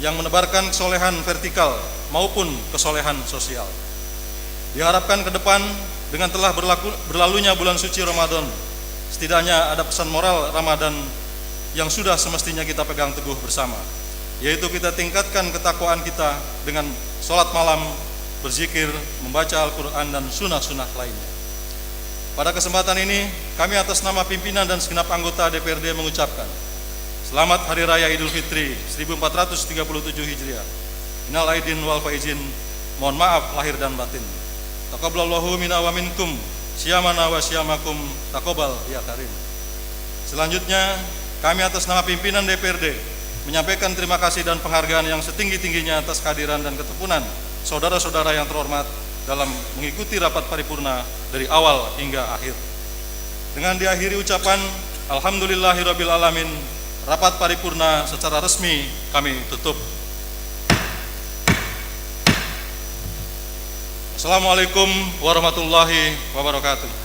yang menebarkan kesolehan vertikal maupun kesolehan sosial. Diharapkan ke depan dengan telah berlalunya bulan suci Ramadan, setidaknya ada pesan moral Ramadan yang sudah semestinya kita pegang teguh bersama, yaitu kita tingkatkan ketakwaan kita dengan sholat malam, berzikir, membaca Al-Quran dan sunnah-sunnah lainnya. Pada kesempatan ini, kami atas nama pimpinan dan segenap anggota DPRD mengucapkan selamat Hari Raya Idul Fitri 1437 Hijriah. Minal aidin wal faizin, mohon maaf lahir dan batin. Taqabbalallahu minna wa minkum, syamana wa syamakum, taqabbal ya karim. Selanjutnya, kami atas nama pimpinan DPRD menyampaikan terima kasih dan penghargaan yang setinggi-tingginya atas kehadiran dan ketekunan saudara-saudara yang terhormat dalam mengikuti rapat paripurna dari awal hingga akhir. Dengan diakhiri ucapan Alhamdulillahirabbil alamin, rapat paripurna secara resmi kami tutup. Assalamualaikum warahmatullahi wabarakatuh.